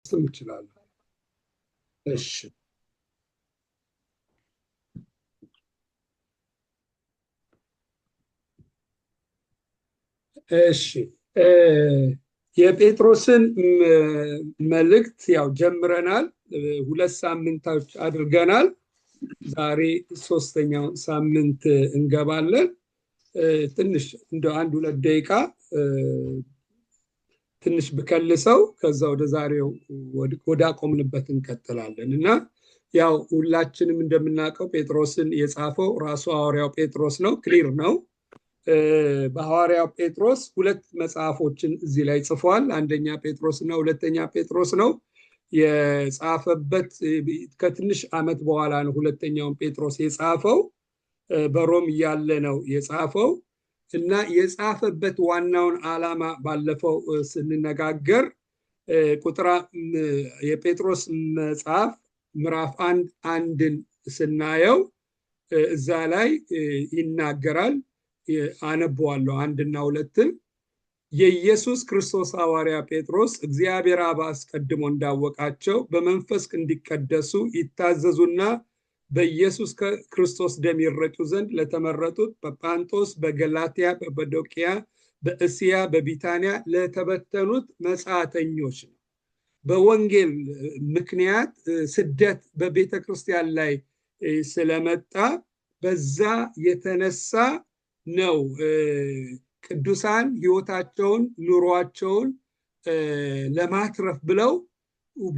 ስም ይችላል። እሺ እሺ እ የጴጥሮስን መልእክት ያው ጀምረናል። ሁለት ሳምንቶች አድርገናል። ዛሬ ሶስተኛውን ሳምንት እንገባለን። ትንሽ እንደ አንድ ሁለት ደቂቃ ትንሽ ብከልሰው ከዛ ወደ ዛሬው ወደ አቆምንበት እንቀጥላለን እና ያው ሁላችንም እንደምናውቀው ጴጥሮስን የጻፈው ራሱ ሐዋርያው ጴጥሮስ ነው። ክሊር ነው። በሐዋርያው ጴጥሮስ ሁለት መጽሐፎችን እዚህ ላይ ጽፏል። አንደኛ ጴጥሮስ እና ሁለተኛ ጴጥሮስ ነው የጻፈበት። ከትንሽ ዓመት በኋላ ነው ሁለተኛውን ጴጥሮስ የጻፈው። በሮም እያለ ነው የጻፈው እና የጻፈበት ዋናውን ዓላማ ባለፈው ስንነጋገር ቁጥር የጴጥሮስ መጽሐፍ ምዕራፍ አንድን ስናየው እዛ ላይ ይናገራል። አነበዋለሁ አንድና ሁለትን። የኢየሱስ ክርስቶስ ሐዋርያ ጴጥሮስ እግዚአብሔር አብ አስቀድሞ እንዳወቃቸው በመንፈስ እንዲቀደሱ ይታዘዙና በኢየሱስ ክርስቶስ ደም ይረጩ ዘንድ ለተመረጡት በጳንጦስ፣ በገላትያ፣ በበዶቅያ፣ በእስያ፣ በቢታንያ ለተበተኑት መጻተኞች ነው። በወንጌል ምክንያት ስደት በቤተ ክርስቲያን ላይ ስለመጣ በዛ የተነሳ ነው ቅዱሳን ሕይወታቸውን ኑሯቸውን ለማትረፍ ብለው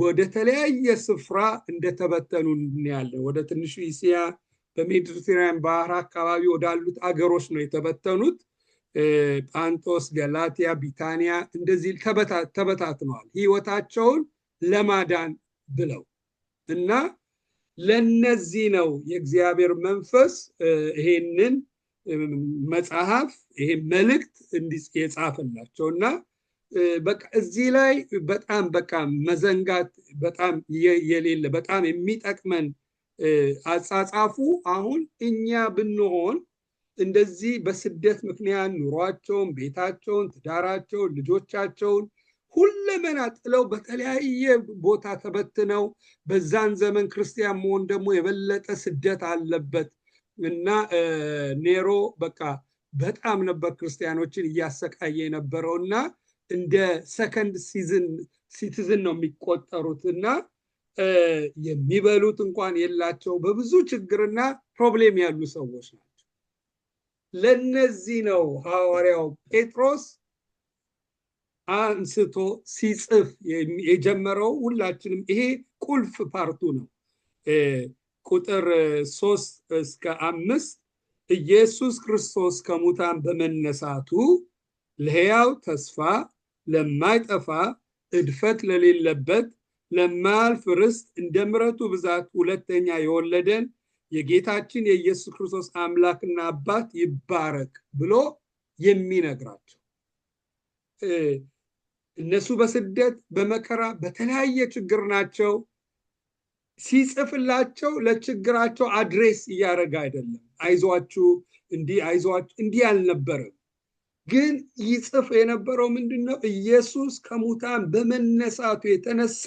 ወደ ተለያየ ስፍራ እንደተበተኑ እናያለን። ወደ ትንሹ እስያ በሜዲትራኒያን ባህር አካባቢ ወዳሉት አገሮች ነው የተበተኑት። ጳንጦስ፣ ገላትያ፣ ቢታንያ እንደዚህ ተበታትነዋል ሕይወታቸውን ለማዳን ብለው እና ለነዚህ ነው የእግዚአብሔር መንፈስ ይሄንን መጽሐፍ ይሄ መልእክት የጻፈላቸው እና በቃ እዚህ ላይ በጣም በቃ መዘንጋት በጣም የሌለ በጣም የሚጠቅመን አጻጻፉ አሁን እኛ ብንሆን እንደዚህ በስደት ምክንያት ኑሯቸውን፣ ቤታቸውን፣ ትዳራቸውን፣ ልጆቻቸውን ሁለመና ጥለው በተለያየ ቦታ ተበትነው በዛን ዘመን ክርስቲያን መሆን ደግሞ የበለጠ ስደት አለበት እና ኔሮ በቃ በጣም ነበር ክርስቲያኖችን እያሰቃየ የነበረው እና እንደ ሰከንድ ሲቲዝን ነው የሚቆጠሩት እና የሚበሉት እንኳን የላቸው በብዙ ችግርና ፕሮብሌም ያሉ ሰዎች ናቸው። ለነዚህ ነው ሐዋርያው ጴጥሮስ አንስቶ ሲጽፍ የጀመረው። ሁላችንም ይሄ ቁልፍ ፓርቱ ነው። ቁጥር 3 እስከ 5 ኢየሱስ ክርስቶስ ከሙታን በመነሳቱ ለሕያው ተስፋ ለማይጠፋ እድፈት ለሌለበት ለማያልፍ ርስት እንደ ምሕረቱ ብዛት ሁለተኛ የወለደን የጌታችን የኢየሱስ ክርስቶስ አምላክና አባት ይባረክ ብሎ የሚነግራቸው እነሱ በስደት በመከራ በተለያየ ችግር ናቸው። ሲጽፍላቸው ለችግራቸው አድሬስ እያደረገ አይደለም። አይዟችሁ እንዲህ አልነበረም። ግን ይጽፍ የነበረው ምንድነው? ኢየሱስ ከሙታን በመነሳቱ የተነሳ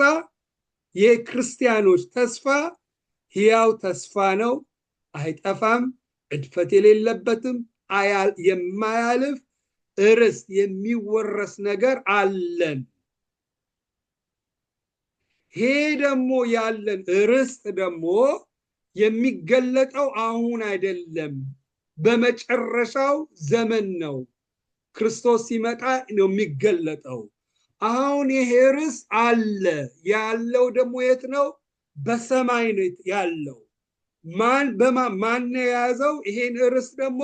የክርስቲያኖች ተስፋ ሕያው ተስፋ ነው፣ አይጠፋም፣ እድፈት የሌለበትም፣ የማያልፍ ርስት የሚወረስ ነገር አለን። ይሄ ደግሞ ያለን ርስት ደግሞ የሚገለጠው አሁን አይደለም፣ በመጨረሻው ዘመን ነው። ክርስቶስ ሲመጣ ነው የሚገለጠው። አሁን ይሄ ርስት አለ። ያለው ደግሞ የት ነው? በሰማይ ነው ያለው። ማን የያዘው ይሄን ርስት? ደግሞ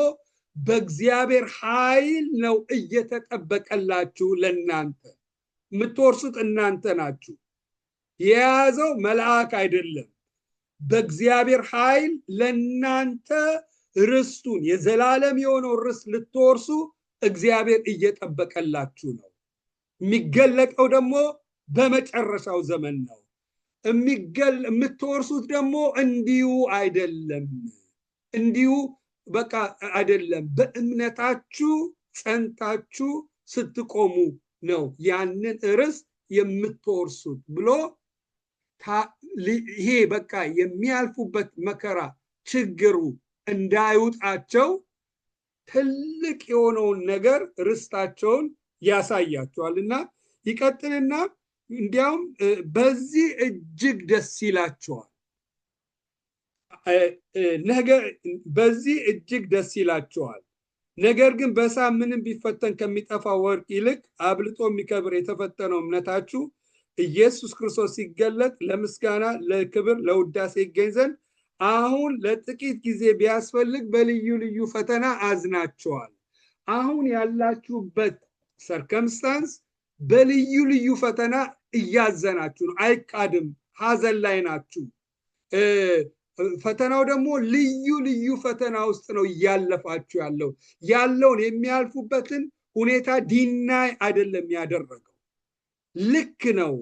በእግዚአብሔር ኃይል ነው እየተጠበቀላችሁ። ለእናንተ የምትወርሱት እናንተ ናችሁ። የያዘው መልአክ አይደለም። በእግዚአብሔር ኃይል ለእናንተ ርስቱን የዘላለም የሆነው ርስት ልትወርሱ እግዚአብሔር እየጠበቀላችሁ ነው። የሚገለጠው ደግሞ በመጨረሻው ዘመን ነው። የምትወርሱት ደግሞ እንዲሁ አይደለም፣ እንዲሁ በቃ አይደለም። በእምነታችሁ ጸንታችሁ ስትቆሙ ነው ያንን ርስት የምትወርሱት ብሎ ይሄ በቃ የሚያልፉበት መከራ ችግሩ እንዳይውጣቸው ትልቅ የሆነውን ነገር ርስታቸውን ያሳያቸዋልና ይቀጥልና እንዲያውም በዚህ እጅግ ደስ ይላቸዋል። በዚህ እጅግ ደስ ይላቸዋል። ነገር ግን በእሳት ምንም ቢፈተን ከሚጠፋ ወርቅ ይልቅ አብልጦ የሚከብር የተፈተነው እምነታችሁ ኢየሱስ ክርስቶስ ሲገለጥ ለምስጋና፣ ለክብር፣ ለውዳሴ ይገኝ ዘንድ አሁን ለጥቂት ጊዜ ቢያስፈልግ በልዩ ልዩ ፈተና አዝናቸዋል። አሁን ያላችሁበት ሰርከምስታንስ በልዩ ልዩ ፈተና እያዘናችሁ ነው። አይካድም፣ ሀዘን ላይ ናችሁ። ፈተናው ደግሞ ልዩ ልዩ ፈተና ውስጥ ነው እያለፋችሁ ያለውን የሚያልፉበትን ሁኔታ ዲናይ አይደለም ያደረገው። ልክ ነው።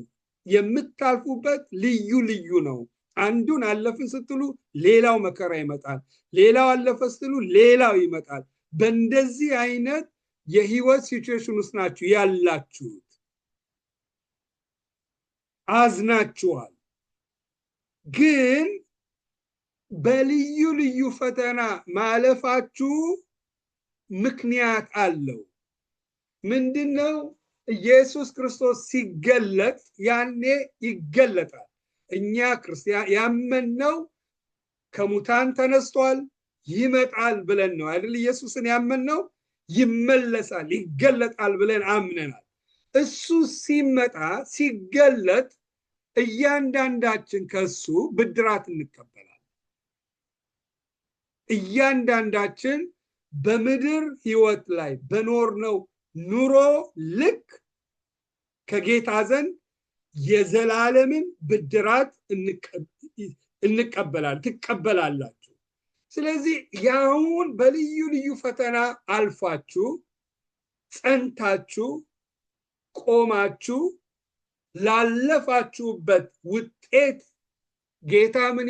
የምታልፉበት ልዩ ልዩ ነው። አንዱን አለፍን ስትሉ ሌላው መከራ ይመጣል። ሌላው አለፈ ስትሉ ሌላው ይመጣል። በእንደዚህ አይነት የህይወት ሲቹዌሽን ውስጥ ናችሁ ያላችሁት። አዝናችኋል። ግን በልዩ ልዩ ፈተና ማለፋችሁ ምክንያት አለው። ምንድነው? ኢየሱስ ክርስቶስ ሲገለጥ ያኔ ይገለጣል። እኛ ክርስቲያን ያመንነው ከሙታን ተነስቷል ይመጣል ብለን ነው አይደል? ኢየሱስን ያመንነው ይመለሳል ይገለጣል ብለን አምነናል። እሱ ሲመጣ ሲገለጥ እያንዳንዳችን ከሱ ብድራት እንቀበላለን። እያንዳንዳችን በምድር ህይወት ላይ በኖርነው ኑሮ ልክ ከጌታ ዘንድ የዘላለምን ብድራት ትቀበላላችሁ። ስለዚህ ያሁን በልዩ ልዩ ፈተና አልፋችሁ ጸንታችሁ ቆማችሁ ላለፋችሁበት ውጤት ጌታ ምን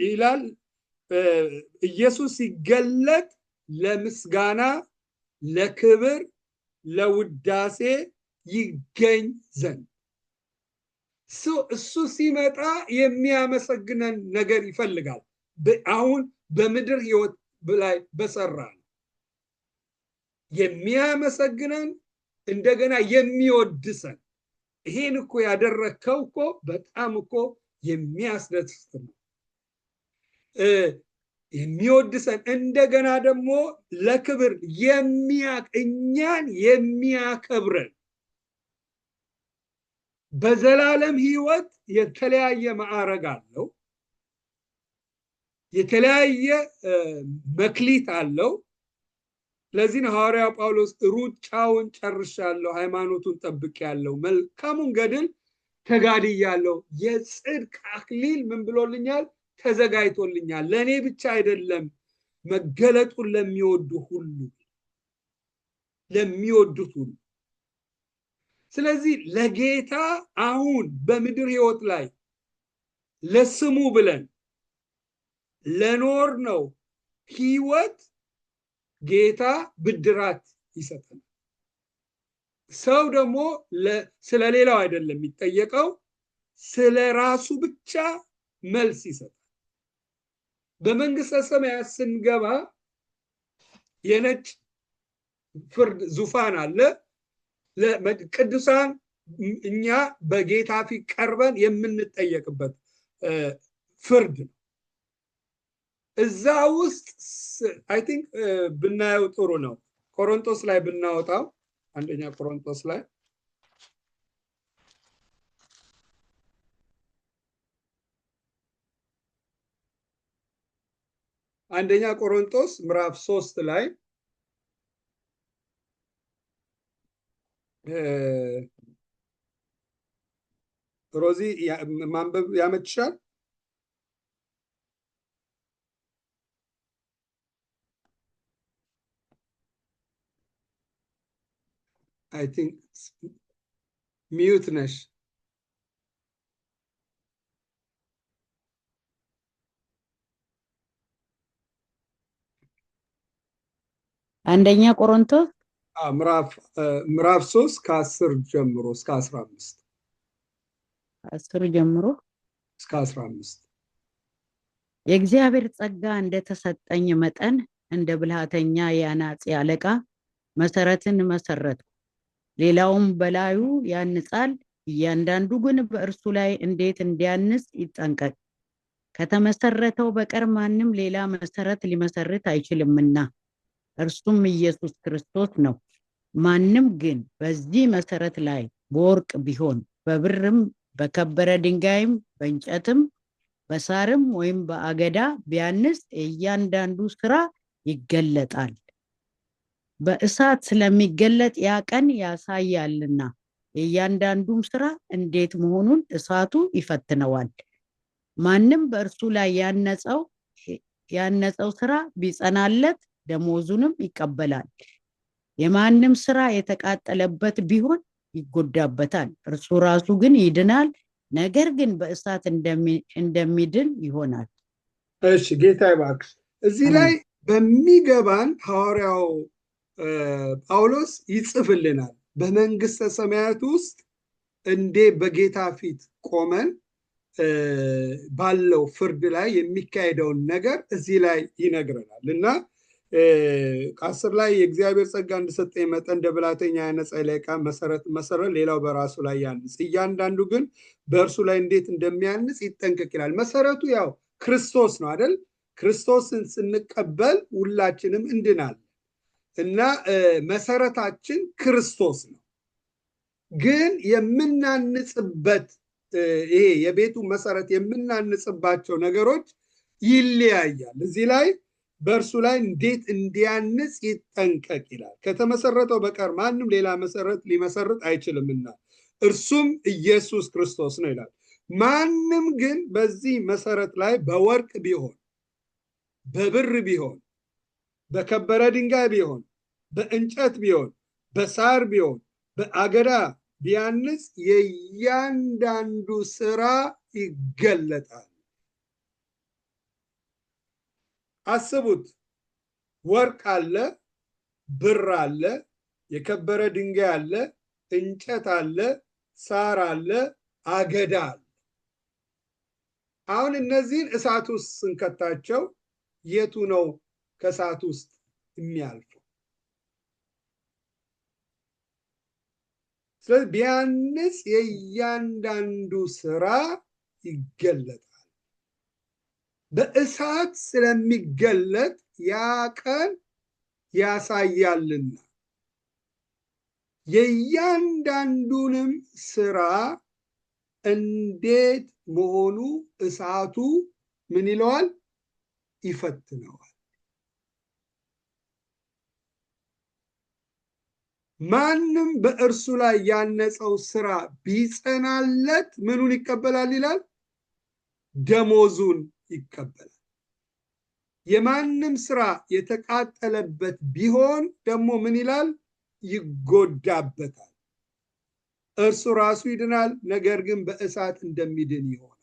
ይላል? ኢየሱስ ሲገለጥ ለምስጋና፣ ለክብር፣ ለውዳሴ ይገኝ ዘንድ እሱ ሲመጣ የሚያመሰግነን ነገር ይፈልጋል። አሁን በምድር ህይወት ላይ በሰራን የሚያመሰግነን እንደገና የሚወድሰን ይሄን እኮ ያደረከው እኮ በጣም እኮ የሚያስደስት ነው። የሚወድሰን እንደገና ደግሞ ለክብር እኛን የሚያከብረን በዘላለም ህይወት የተለያየ ማዕረግ አለው። የተለያየ መክሊት አለው። ለዚህ ነው ሐዋርያው ጳውሎስ ሩጫውን ጨርሻለሁ፣ ሃይማኖቱን ጠብቄያለሁ፣ መልካሙን ገድል ተጋድያለሁ፣ የጽድቅ አክሊል ምን ብሎልኛል? ተዘጋጅቶልኛል። ለእኔ ብቻ አይደለም፣ መገለጡን ለሚወዱት ሁሉ። ስለዚህ ለጌታ አሁን በምድር ህይወት ላይ ለስሙ ብለን ለኖር ነው ህይወት ጌታ ብድራት ይሰጠናል። ሰው ደግሞ ስለሌላው አይደለም የሚጠየቀው፣ ስለራሱ ብቻ መልስ ይሰጣል። በመንግስተ ሰማያት ስንገባ የነጭ ፍርድ ዙፋን አለ። ቅዱሳን እኛ በጌታ ፊት ቀርበን የምንጠየቅበት ፍርድ ነው። እዛ ውስጥ አይ ቲንክ ብናየው ጥሩ ነው። ቆሮንቶስ ላይ ብናወጣው፣ አንደኛ ቆሮንቶስ ላይ አንደኛ ቆሮንቶስ ምዕራፍ 3 ላይ ሮዚ ማንበብ ያመችሻል? አይ ቲንክ ሚዩት ነሽ። አንደኛ ቆሮንቶስ ምዕራፍ 3 ከ10 ጀምሮ እስከ 15 10 ጀምሮ እስከ 15 የእግዚአብሔር ጸጋ እንደተሰጠኝ መጠን እንደ ብልሃተኛ የአናጺ አለቃ መሰረትን መሰረትኩ። ሌላውም በላዩ ያንጻል፣ እያንዳንዱ ግን በእርሱ ላይ እንዴት እንዲያንጽ ይጠንቀቅ። ከተመሰረተው በቀር ማንም ሌላ መሰረት ሊመሰርት አይችልምና እርሱም ኢየሱስ ክርስቶስ ነው። ማንም ግን በዚህ መሰረት ላይ በወርቅ ቢሆን በብርም በከበረ ድንጋይም በእንጨትም በሳርም ወይም በአገዳ ቢያንጽ እያንዳንዱ ስራ ይገለጣል። በእሳት ስለሚገለጥ ያ ቀን ያሳያልና እያንዳንዱም ስራ እንዴት መሆኑን እሳቱ ይፈትነዋል። ማንም በእርሱ ላይ ያነጸው ስራ ቢጸናለት ደሞዙንም ይቀበላል። የማንም ስራ የተቃጠለበት ቢሆን ይጎዳበታል፣ እርሱ ራሱ ግን ይድናል፣ ነገር ግን በእሳት እንደሚድን ይሆናል። እሺ ጌታ ይባርክ። እዚህ ላይ በሚገባን ሐዋርያው ጳውሎስ ይጽፍልናል። በመንግስተ ሰማያት ውስጥ እንዴ በጌታ ፊት ቆመን ባለው ፍርድ ላይ የሚካሄደውን ነገር እዚህ ላይ ይነግረናል እና ከ10 ላይ የእግዚአብሔር ጸጋ እንደሰጠኝ መጠን እንደ ብልሃተኛ ያነጻ ዕቃ መሰረት ሌላው በራሱ ላይ ያንጽ፣ እያንዳንዱ ግን በእርሱ ላይ እንዴት እንደሚያንጽ ይጠንቀቅ ይላል። መሰረቱ ያው ክርስቶስ ነው አይደል? ክርስቶስን ስንቀበል ሁላችንም እንድናለን እና መሰረታችን ክርስቶስ ነው። ግን የምናንጽበት ይሄ የቤቱ መሰረት የምናንጽባቸው ነገሮች ይለያያል። እዚህ ላይ በእርሱ ላይ እንዴት እንዲያንጽ ይጠንቀቅ ይላል። ከተመሰረተው በቀር ማንም ሌላ መሰረት ሊመሰርት አይችልምና እርሱም ኢየሱስ ክርስቶስ ነው ይላል። ማንም ግን በዚህ መሰረት ላይ በወርቅ ቢሆን በብር ቢሆን በከበረ ድንጋይ ቢሆን በእንጨት ቢሆን በሳር ቢሆን በአገዳ ቢያንጽ የእያንዳንዱ ስራ ይገለጣል። አስቡት፣ ወርቅ አለ፣ ብር አለ፣ የከበረ ድንጋይ አለ፣ እንጨት አለ፣ ሳር አለ፣ አገዳ አለ። አሁን እነዚህን እሳት ውስጥ ስንከታቸው የቱ ነው ከእሳት ውስጥ የሚያልፈው? ስለዚህ ቢያንጽ የእያንዳንዱ ስራ ይገለጣል። በእሳት ስለሚገለጥ ያ ቀን ያሳያልና የእያንዳንዱንም ስራ እንዴት መሆኑ እሳቱ ምን ይለዋል? ይፈትነዋል። ማንም በእርሱ ላይ ያነጸው ስራ ቢጸናለት ምኑን ይቀበላል ይላል? ደሞዙን ይቀበላል። የማንም ስራ የተቃጠለበት ቢሆን ደግሞ ምን ይላል? ይጎዳበታል። እርሱ ራሱ ይድናል፣ ነገር ግን በእሳት እንደሚድን ይሆናል።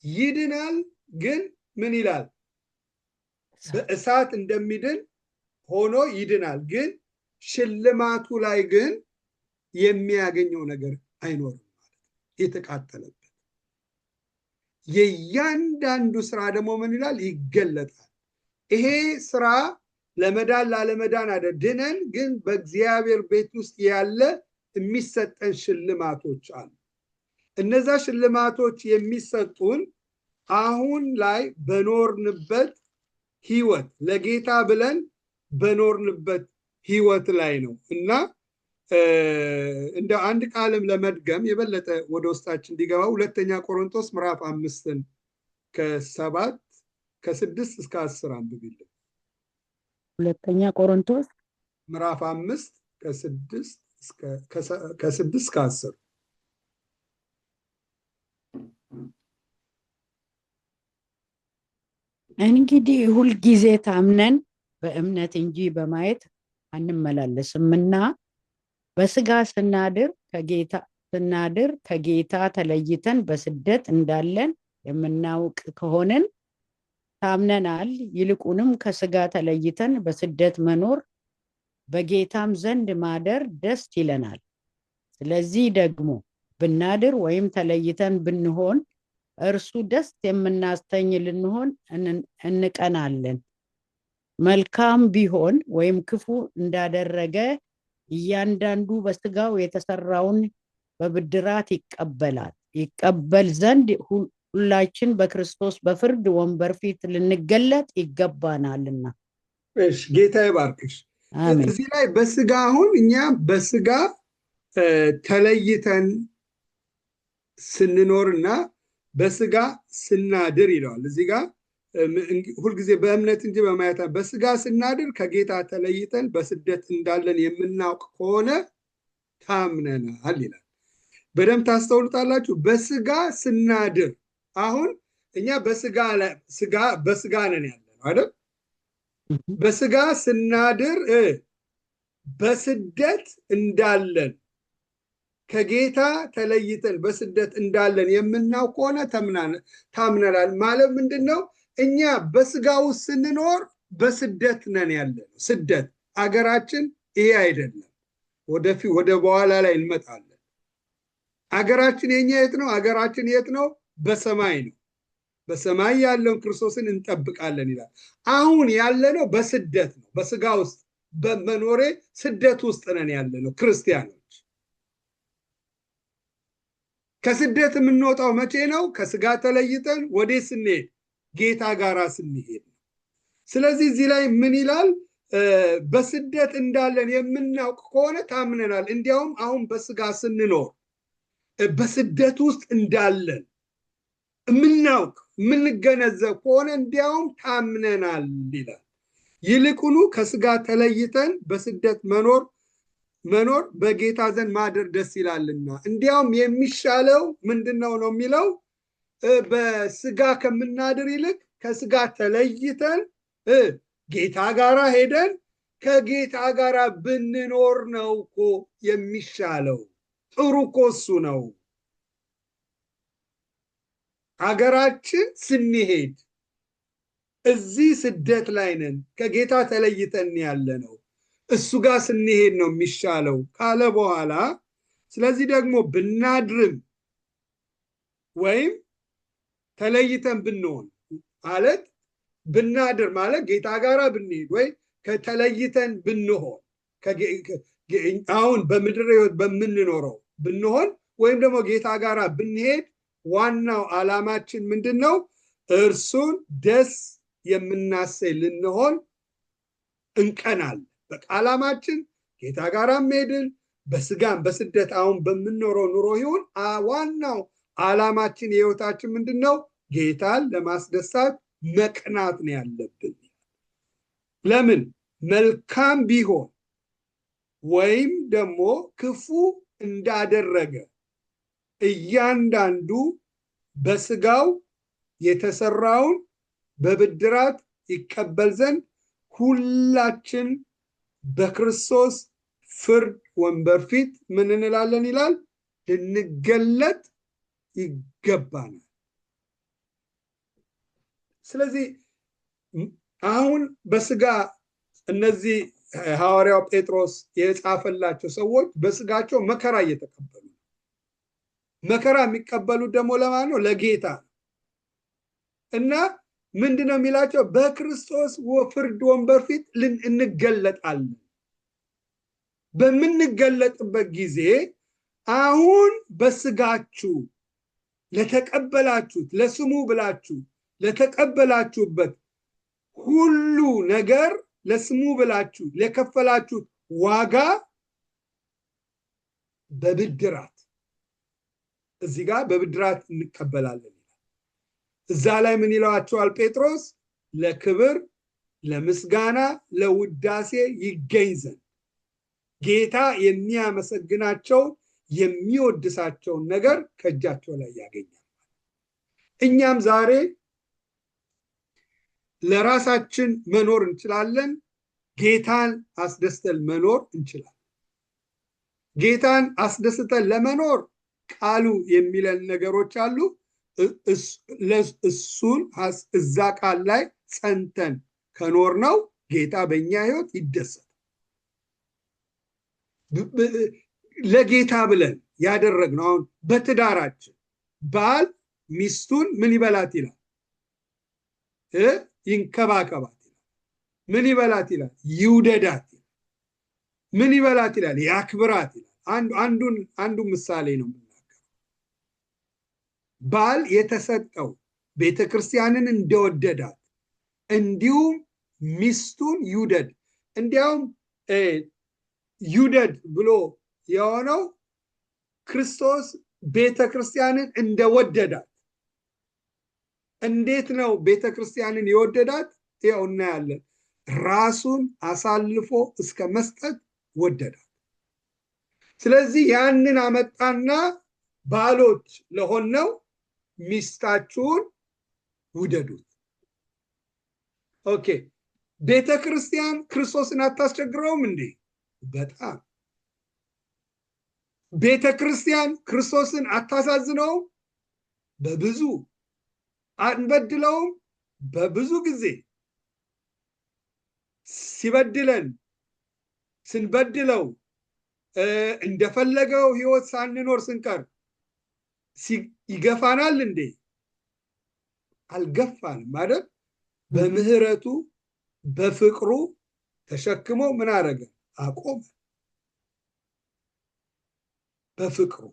ይድናል ግን ምን ይላል? በእሳት እንደሚድን ሆኖ ይድናል፣ ግን ሽልማቱ ላይ ግን የሚያገኘው ነገር አይኖርም ማለት ነው። የተቃጠለበት የእያንዳንዱ ስራ ደግሞ ምን ይላል? ይገለጣል። ይሄ ስራ ለመዳን ላለመዳን አይደል፣ ድነን ግን በእግዚአብሔር ቤት ውስጥ ያለ የሚሰጠን ሽልማቶች አሉ። እነዛ ሽልማቶች የሚሰጡን አሁን ላይ በኖርንበት ህይወት ለጌታ ብለን በኖርንበት ህይወት ላይ ነው እና እንደ አንድ ቃልም ለመድገም የበለጠ ወደ ውስጣችን እንዲገባ 2ኛ ቆሮንቶስ ምዕራፍ 5 ከ6 እስከ 10 አንብቢልን። 2ኛ ቆሮንቶስ ምዕራፍ 5 ከ6 እስከ 10 እንግዲህ ሁልጊዜ ታምነን በእምነት እንጂ በማየት አንመላለስምና በስጋ ስናድር ከጌታ ተለይተን በስደት እንዳለን የምናውቅ ከሆነን ታምነናል። ይልቁንም ከስጋ ተለይተን በስደት መኖር በጌታም ዘንድ ማደር ደስ ይለናል። ስለዚህ ደግሞ ብናድር ወይም ተለይተን ብንሆን እርሱ ደስ የምናስተኝ ልንሆን እንቀናለን። መልካም ቢሆን ወይም ክፉ እንዳደረገ እያንዳንዱ በስጋው የተሰራውን በብድራት ይቀበል ዘንድ ሁላችን በክርስቶስ በፍርድ ወንበር ፊት ልንገለጥ ይገባናልና። እሺ ጌታ ይባርክሽ። እዚህ ላይ በስጋ አሁን እኛ በስጋ ተለይተን ስንኖርና በስጋ ስናድር ይለዋል። እዚህ ጋር ሁልጊዜ በእምነት እንጂ በማየት በስጋ ስናድር ከጌታ ተለይተን በስደት እንዳለን የምናውቅ ከሆነ ታምነናል ይላል። በደንብ ታስተውሉታላችሁ። በስጋ ስናድር አሁን እኛ በስጋ ነን ያለነው አይደል? በስጋ ስናድር በስደት እንዳለን ከጌታ ተለይተን በስደት እንዳለን የምናውቅ ከሆነ ታምነናል ማለት ምንድነው? እኛ በስጋ ውስጥ ስንኖር በስደት ነን ያለነው። ስደት አገራችን ይሄ አይደለም። ወደፊት ወደ በኋላ ላይ እንመጣለን። አገራችን የኛ የት ነው? አገራችን የት ነው? በሰማይ ነው። በሰማይ ያለውን ክርስቶስን እንጠብቃለን ይላል። አሁን ያለነው በስደት ነው። በስጋ ውስጥ በመኖሬ ስደት ውስጥ ነን ያለነው ክርስቲያኖች። ከስደት የምንወጣው መቼ ነው? ከስጋ ተለይተን ወዴት ስንሄድ? ጌታ ጋራ ስንሄድ ነው። ስለዚህ እዚህ ላይ ምን ይላል? በስደት እንዳለን የምናውቅ ከሆነ ታምነናል። እንዲያውም አሁን በስጋ ስንኖር በስደት ውስጥ እንዳለን የምናውቅ የምንገነዘብ ከሆነ እንዲያውም ታምነናል ይላል። ይልቁኑ ከስጋ ተለይተን በስደት መኖር በጌታ ዘንድ ማደር ደስ ይላልና እንዲያውም የሚሻለው ምንድነው ነው የሚለው? በስጋ ከምናድር ይልቅ ከስጋ ተለይተን ጌታ ጋራ ሄደን ከጌታ ጋራ ብንኖር ነው እኮ የሚሻለው። ጥሩ እኮ እሱ ነው። አገራችን ስንሄድ እዚህ ስደት ላይ ነን፣ ከጌታ ተለይተን ያለ ነው። እሱ ጋር ስንሄድ ነው የሚሻለው ካለ በኋላ ስለዚህ ደግሞ ብናድርም ወይም ተለይተን ብንሆን ማለት ብናድር ማለት ጌታ ጋራ ብንሄድ ወይ ከተለይተን ብንሆን አሁን በምድር ህይወት በምንኖረው ብንሆን ወይም ደግሞ ጌታ ጋራ ብንሄድ ዋናው ዓላማችን ምንድነው? እርሱን ደስ የምናሰኝ ልንሆን እንቀናለን። በቃ ዓላማችን ጌታ ጋራ መሄድን በስጋም በስደት አሁን በምንኖረው ኑሮ ይሁን ዋናው ዓላማችን የህይወታችን ምንድነው? ጌታን ለማስደሳት መቅናት ነው ያለብን። ለምን? መልካም ቢሆን ወይም ደግሞ ክፉ እንዳደረገ እያንዳንዱ በስጋው የተሰራውን በብድራት ይቀበል ዘንድ ሁላችን በክርስቶስ ፍርድ ወንበር ፊት ምን እንላለን ይላል? ልንገለጥ ይገባናል። ስለዚህ አሁን በስጋ እነዚህ ሐዋርያው ጴጥሮስ የጻፈላቸው ሰዎች በስጋቸው መከራ እየተቀበሉ መከራ የሚቀበሉት ደግሞ ለማን ነው? ለጌታ እና ምንድነው የሚላቸው? በክርስቶስ ፍርድ ወንበር ፊት እንገለጣለን። በምንገለጥበት ጊዜ አሁን በስጋችሁ ለተቀበላችሁት ለስሙ ብላችሁ ለተቀበላችሁበት ሁሉ ነገር ለስሙ ብላችሁ ለከፈላችሁት ዋጋ በብድራት እዚህ ጋር በብድራት እንቀበላለን። እዛ ላይ ምን ይለዋቸዋል ጴጥሮስ? ለክብር ለምስጋና ለውዳሴ ይገኝ ዘንድ ጌታ የሚያመሰግናቸው የሚወድሳቸውን ነገር ከእጃቸው ላይ ያገኛል። እኛም ዛሬ ለራሳችን መኖር እንችላለን፣ ጌታን አስደስተን መኖር እንችላለን። ጌታን አስደስተን ለመኖር ቃሉ የሚለን ነገሮች አሉ። እሱን እዛ ቃል ላይ ጸንተን ከኖር ነው ጌታ በእኛ ህይወት ይደሰታል። ለጌታ ብለን ያደረግነው አሁን በትዳራችን ባል ሚስቱን ምን ይበላት ይላል? ይንከባከባት ይላል። ምን ይበላት ይላል? ይውደዳት ይላል። ምን ይበላት ይላል? ያክብራት ይላል። አንዱ ምሳሌ ነው የምናገረው። ባል የተሰጠው ቤተክርስቲያንን እንደወደዳት እንዲሁም ሚስቱን ይውደድ። እንዲያውም ይውደድ ብሎ የሆነው ክርስቶስ ቤተክርስቲያንን እንደወደዳት። እንዴት ነው ቤተክርስቲያንን የወደዳት? ያው እናያለን። ራሱን አሳልፎ እስከ መስጠት ወደዳት። ስለዚህ ያንን አመጣና ባሎች ለሆነው ሚስታችሁን ውደዱት። ኦኬ፣ ቤተክርስቲያን ክርስቶስን አታስቸግረውም እንዴ? በጣም። ቤተክርስቲያን ክርስቶስን አታሳዝነውም? በብዙ። አንበድለውም? በብዙ ጊዜ። ሲበድለን ስንበድለው እንደፈለገው ህይወት ሳንኖር ስንቀር ይገፋናል እንዴ? አልገፋንም አይደል? በምህረቱ በፍቅሩ ተሸክሞ ምን አረገ? አቆመ። በፍቅሩ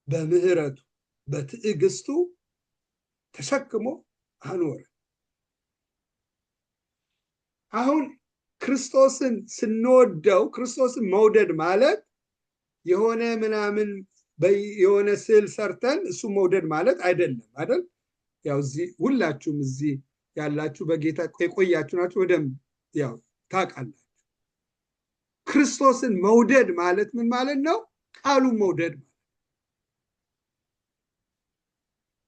በምህረቱ በትዕግስቱ ተሸክሞ አኖረ። አሁን ክርስቶስን ስንወደው፣ ክርስቶስን መውደድ ማለት የሆነ ምናምን የሆነ ስዕል ሰርተን እሱ መውደድ ማለት አይደለም አይደል? ያው እዚህ ሁላችሁም እዚህ ያላችሁ በጌታ የቆያችሁ ናችሁ፣ በደንብ ያው ታውቃላችሁ። ክርስቶስን መውደድ ማለት ምን ማለት ነው? ቃሉን መውደድ ማለት።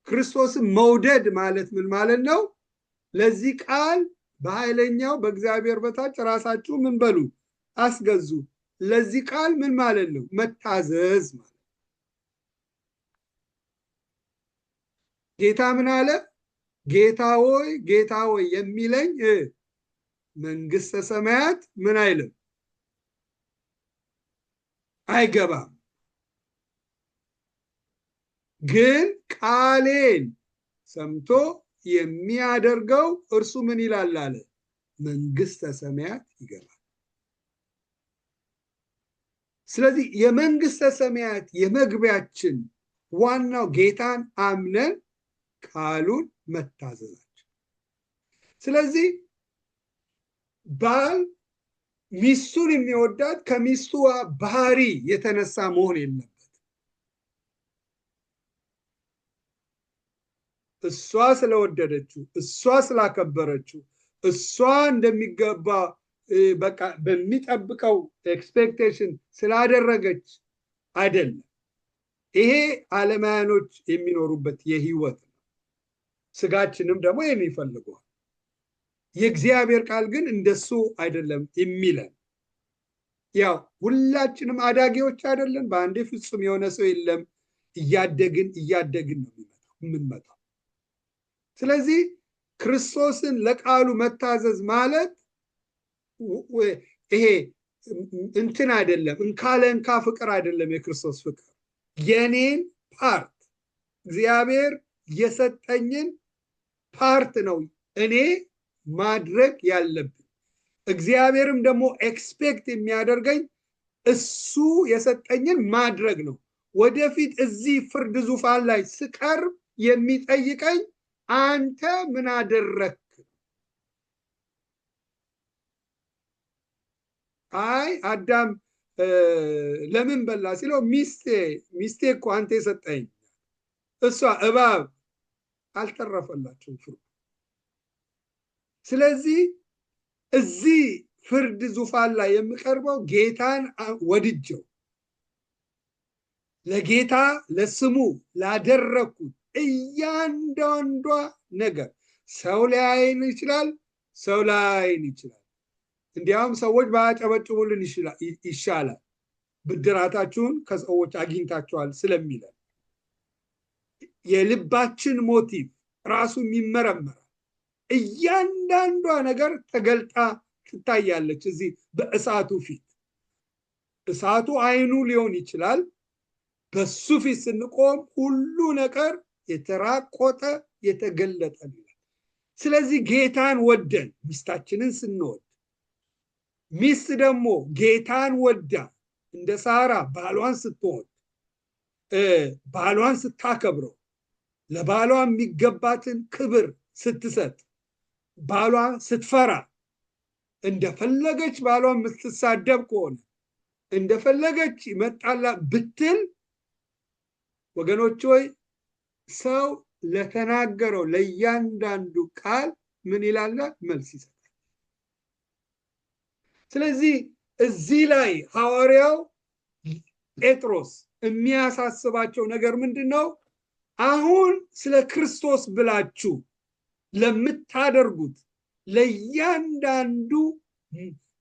ክርስቶስን መውደድ ማለት ምን ማለት ነው? ለዚህ ቃል በኃይለኛው በእግዚአብሔር በታች ራሳችሁ ምን በሉ? አስገዙ። ለዚህ ቃል ምን ማለት ነው? መታዘዝ ማለት። ጌታ ምን አለ? ጌታ ሆይ ጌታ ሆይ የሚለኝ መንግስተ ሰማያት ምን አይልም? አይገባም። ግን ቃሌን ሰምቶ የሚያደርገው እርሱ ምን ይላል አለ? መንግስተ ሰማያት ይገባል። ስለዚህ የመንግስተ ሰማያት የመግቢያችን ዋናው ጌታን አምነን ቃሉን መታዘዛችን። ስለዚህ ባል ሚስቱን የሚወዳት ከሚስቱ ባህሪ የተነሳ መሆን የለበት። እሷ ስለወደደችው፣ እሷ ስላከበረችው፣ እሷ እንደሚገባ በቃ በሚጠብቀው ኤክስፔክቴሽን ስላደረገች አይደለም። ይሄ ዓለማውያኖች የሚኖሩበት የህይወት ነው። ስጋችንም ደግሞ የሚፈልገው። የእግዚአብሔር ቃል ግን እንደሱ አይደለም የሚለን። ያው ሁላችንም አዳጊዎች አይደለን። በአንዴ ፍጹም የሆነ ሰው የለም። እያደግን ነው የምንመጣው። ስለዚህ ክርስቶስን ለቃሉ መታዘዝ ማለት ይሄ እንትን አይደለም፣ እንካለ እንካ ፍቅር አይደለም። የክርስቶስ ፍቅር የኔን ፓርት እግዚአብሔር የሰጠኝን ፓርት ነው እኔ ማድረግ ያለብን። እግዚአብሔርም ደግሞ ኤክስፔክት የሚያደርገኝ እሱ የሰጠኝን ማድረግ ነው። ወደፊት እዚህ ፍርድ ዙፋን ላይ ስቀርብ የሚጠይቀኝ አንተ ምን አደረክ? አይ አዳም ለምን በላ ሲለው ሚስቴ እኮ አንተ የሰጠኝ፣ እሷ እባብ አልተረፈላቸውም ፍርዱ። ስለዚህ እዚህ ፍርድ ዙፋን ላይ የምቀርበው ጌታን ወድጀው ለጌታ ለስሙ ላደረኩት እያንዳንዷ ነገር ሰው ላይን ይችላል፣ ሰው ላይን ይችላል። እንዲያውም ሰዎች ባያጨበጭቡልን ይሻላል፣ ብድራታችሁን ከሰዎች አግኝታችኋል ስለሚለን የልባችን ሞቲቭ ራሱ የሚመረመራል። እያንዳንዷ ነገር ተገልጣ ትታያለች እዚህ በእሳቱ ፊት። እሳቱ አይኑ ሊሆን ይችላል። በሱ ፊት ስንቆም ሁሉ ነገር የተራቆተ የተገለጠ ነው። ስለዚህ ጌታን ወደን ሚስታችንን ስንወድ፣ ሚስት ደግሞ ጌታን ወዳ እንደ ሳራ ባሏን ስትወድ፣ ባሏን ስታከብረው፣ ለባሏ የሚገባትን ክብር ስትሰጥ፣ ባሏን ስትፈራ፣ እንደፈለገች ባሏን የምትሳደብ ከሆነ እንደፈለገች ይመጣላ ብትል፣ ወገኖች ሆይ ሰው ለተናገረው ለእያንዳንዱ ቃል ምን ይላል? መልስ ይሰጣል። ስለዚህ እዚህ ላይ ሐዋርያው ጴጥሮስ የሚያሳስባቸው ነገር ምንድን ነው? አሁን ስለ ክርስቶስ ብላችሁ ለምታደርጉት ለእያንዳንዱ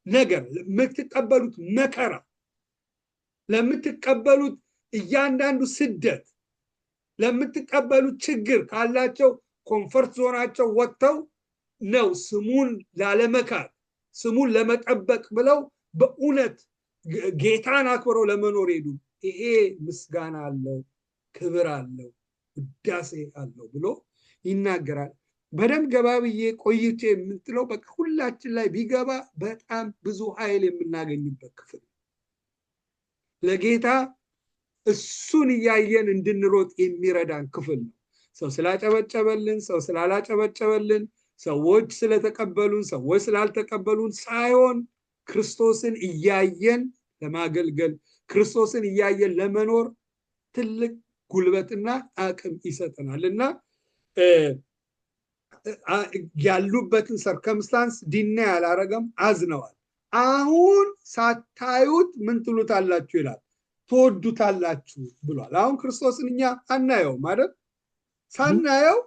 ነገር፣ ለምትቀበሉት መከራ፣ ለምትቀበሉት እያንዳንዱ ስደት፣ ለምትቀበሉት ችግር ካላቸው ኮንፈርት ዞናቸው ወጥተው ነው ስሙን ላለመካድ ስሙን ለመጠበቅ ብለው በእውነት ጌታን አክብረው ለመኖር ሄዱ። ይሄ ምስጋና አለው፣ ክብር አለው፣ ውዳሴ አለው ብሎ ይናገራል። በደንብ ገባ ብዬ ቆይቼ የምትለው በቃ ሁላችን ላይ ቢገባ በጣም ብዙ ኃይል የምናገኝበት ክፍል ለጌታ እሱን እያየን እንድንሮጥ የሚረዳን ክፍል ነው። ሰው ስላጨበጨበልን፣ ሰው ስላላጨበጨበልን፣ ሰዎች ስለተቀበሉን፣ ሰዎች ስላልተቀበሉን ሳይሆን ክርስቶስን እያየን ለማገልገል፣ ክርስቶስን እያየን ለመኖር ትልቅ ጉልበትና አቅም ይሰጠናል እና ያሉበትን ሰርከምስታንስ ዲና ያላረገም፣ አዝነዋል። አሁን ሳታዩት ምን ትሉታላችሁ ይላል፣ ትወዱታላችሁ ብሏል። አሁን ክርስቶስን እኛ አናየው ማለት ሳናየው፣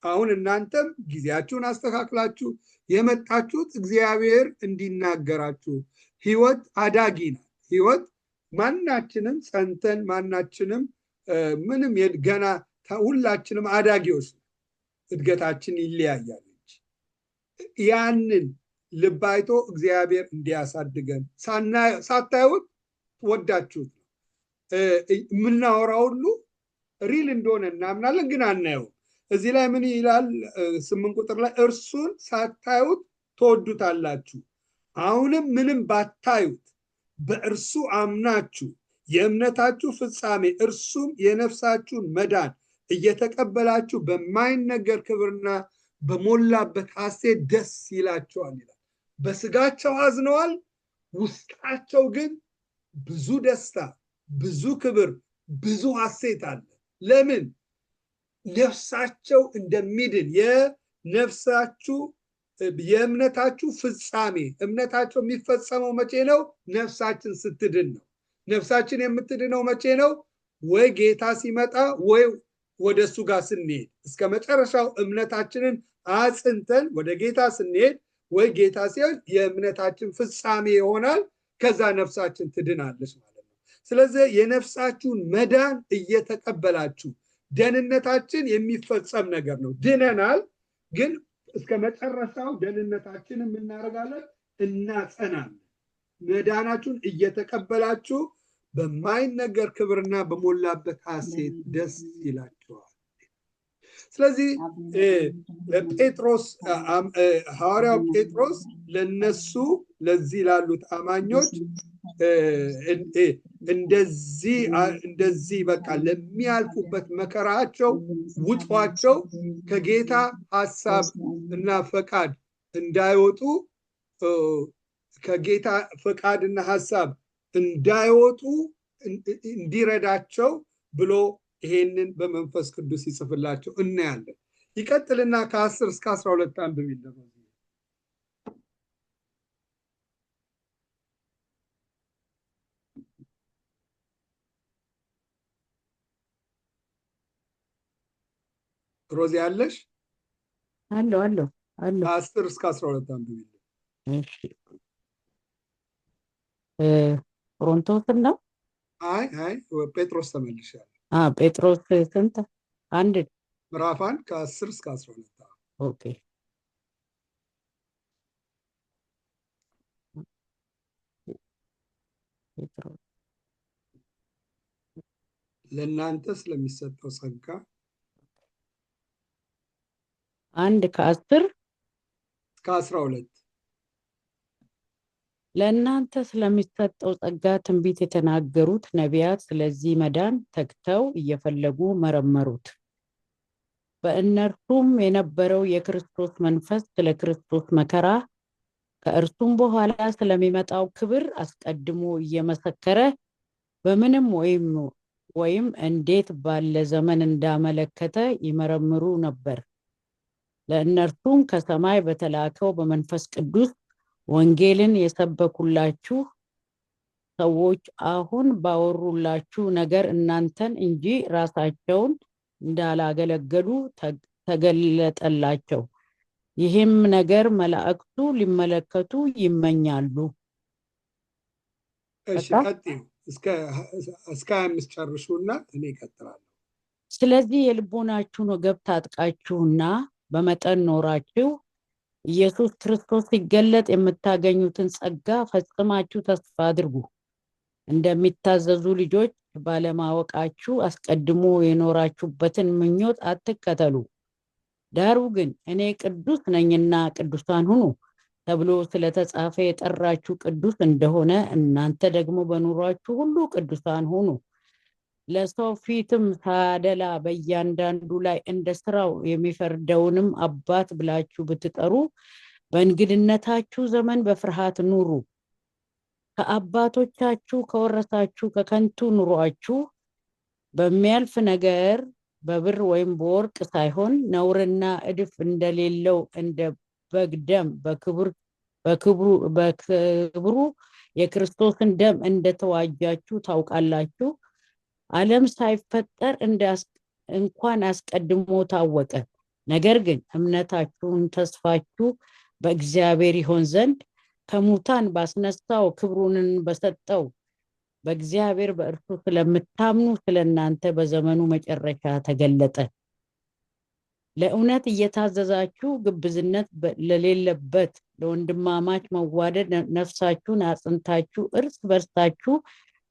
አሁን እናንተም ጊዜያችሁን አስተካክላችሁ የመጣችሁት እግዚአብሔር እንዲናገራችሁ። ህይወት አዳጊ ናት። ህይወት ማናችንም ጸንተን ማናችንም ምንም ገና ሁላችንም አዳጊዎች ነው። እድገታችን ይለያያል እንጂ ያንን ልብ አይቶ እግዚአብሔር እንዲያሳድገን ሳታዩት ወዳችሁት ነው። የምናወራው ሁሉ ሪል እንደሆነ እናምናለን፣ ግን አናየው። እዚህ ላይ ምን ይላል? 8 ቁጥር ላይ እርሱን ሳታዩት ትወዱታላችሁ። አሁንም ምንም ባታዩት በእርሱ አምናችሁ የእምነታችሁ ፍጻሜ እርሱም የነፍሳችሁን መዳን እየተቀበላችሁ በማይነገር ክብርና በሞላበት ሐሴት ደስ ይላቸዋል ይላል። በስጋቸው አዝነዋል፣ ውስጣቸው ግን ብዙ ደስታ፣ ብዙ ክብር፣ ብዙ ሐሴት አለ። ለምን? ነፍሳቸው እንደሚድን የእምነታችሁ ፍጻሜ። እምነታቸው የሚፈጸመው መቼ ነው? ነፍሳችን ስትድን ነው። ነፍሳችን የምትድነው መቼ ነው? ወይ ጌታ ሲመጣ ወይ ወደ እሱ ጋር ስንሄድ፣ እስከ መጨረሻው እምነታችንን አጽንተን ወደ ጌታ ስንሄድ ወይ ጌታ ሲሆን የእምነታችን ፍጻሜ ይሆናል። ከዛ ነፍሳችን ትድናለች ማለት ነው። ስለዚህ የነፍሳችሁን መዳን እየተቀበላችሁ፣ ደህንነታችን የሚፈጸም ነገር ነው። ድነናል፣ ግን እስከ መጨረሻው ደህንነታችን እናደርጋለን፣ እናጸናለን። መዳናችሁን እየተቀበላችሁ በማይነገር ክብርና በሞላበት ሐሴት ደስ ይላችኋል። ስለዚህ ጴጥሮስ ሐዋርያው ጴጥሮስ ለነሱ ለዚህ ላሉት አማኞች እንደዚህ በቃ ለሚያልፉበት መከራቸው ውጧቸው ከጌታ ሐሳብ እና ፈቃድ እንዳይወጡ ከጌታ ፈቃድና ሐሳብ እንዳይወጡ እንዲረዳቸው ብሎ ይሄንን በመንፈስ ቅዱስ ይጽፍላቸው እናያለን። ይቀጥልና ከ10 እስከ 12 አንብብ ይደረግ። ሮዚ አለሽ? አሎ ከ10 እስከ 12 አንብብ ይደረግ። እሺ ቆሮንቶስ ነው። አይ ጴጥሮስ ተመልሻለሁ። ጴጥሮስ ስንት? አንድ ምዕራፍ 1 ከ10 እስከ 12። ኦኬ ጴጥሮስ ለእናንተ ስለሚሰጠው ጸጋ 1:10 እስከ 12 ለእናንተ ስለሚሰጠው ጸጋ ትንቢት የተናገሩት ነቢያት ስለዚህ መዳን ተግተው እየፈለጉ መረመሩት። በእነርሱም የነበረው የክርስቶስ መንፈስ ስለ ክርስቶስ መከራ ከእርሱም በኋላ ስለሚመጣው ክብር አስቀድሞ እየመሰከረ በምንም ወይም እንዴት ባለ ዘመን እንዳመለከተ ይመረምሩ ነበር። ለእነርሱም ከሰማይ በተላከው በመንፈስ ቅዱስ ወንጌልን የሰበኩላችሁ ሰዎች አሁን ባወሩላችሁ ነገር እናንተን እንጂ ራሳቸውን እንዳላገለገሉ ተገለጠላቸው። ይህም ነገር መላእክቱ ሊመለከቱ ይመኛሉ። እሺ ቀጥዩ እስከ 25 ጨርሹና እኔ እቀጥላለሁ። ስለዚህ የልቦናችሁን ወገብ ታጥቃችሁና በመጠን ኖራችሁ ኢየሱስ ክርስቶስ ሲገለጥ የምታገኙትን ጸጋ ፈጽማችሁ ተስፋ አድርጉ። እንደሚታዘዙ ልጆች ባለማወቃችሁ አስቀድሞ የኖራችሁበትን ምኞት አትከተሉ። ዳሩ ግን እኔ ቅዱስ ነኝና ቅዱሳን ሁኑ ተብሎ ስለተጻፈ የጠራችሁ ቅዱስ እንደሆነ እናንተ ደግሞ በኑሯችሁ ሁሉ ቅዱሳን ሁኑ። ለሰው ፊትም ሳያደላ በእያንዳንዱ ላይ እንደ ስራው የሚፈርደውንም አባት ብላችሁ ብትጠሩ በእንግድነታችሁ ዘመን በፍርሃት ኑሩ። ከአባቶቻችሁ ከወረሳችሁ ከከንቱ ኑሯችሁ በሚያልፍ ነገር በብር ወይም በወርቅ ሳይሆን ነውርና እድፍ እንደሌለው እንደ በግ ደም በክብሩ የክርስቶስን ደም እንደተዋጃችሁ ታውቃላችሁ። ዓለም ሳይፈጠር እንኳን አስቀድሞ ታወቀ። ነገር ግን እምነታችሁን ተስፋችሁ በእግዚአብሔር ይሆን ዘንድ ከሙታን ባስነሳው ክብሩንን በሰጠው በእግዚአብሔር በእርሱ ስለምታምኑ ስለእናንተ በዘመኑ መጨረሻ ተገለጠ። ለእውነት እየታዘዛችሁ ግብዝነት ለሌለበት ለወንድማማች መዋደድ ነፍሳችሁን አጽንታችሁ እርስ በርሳችሁ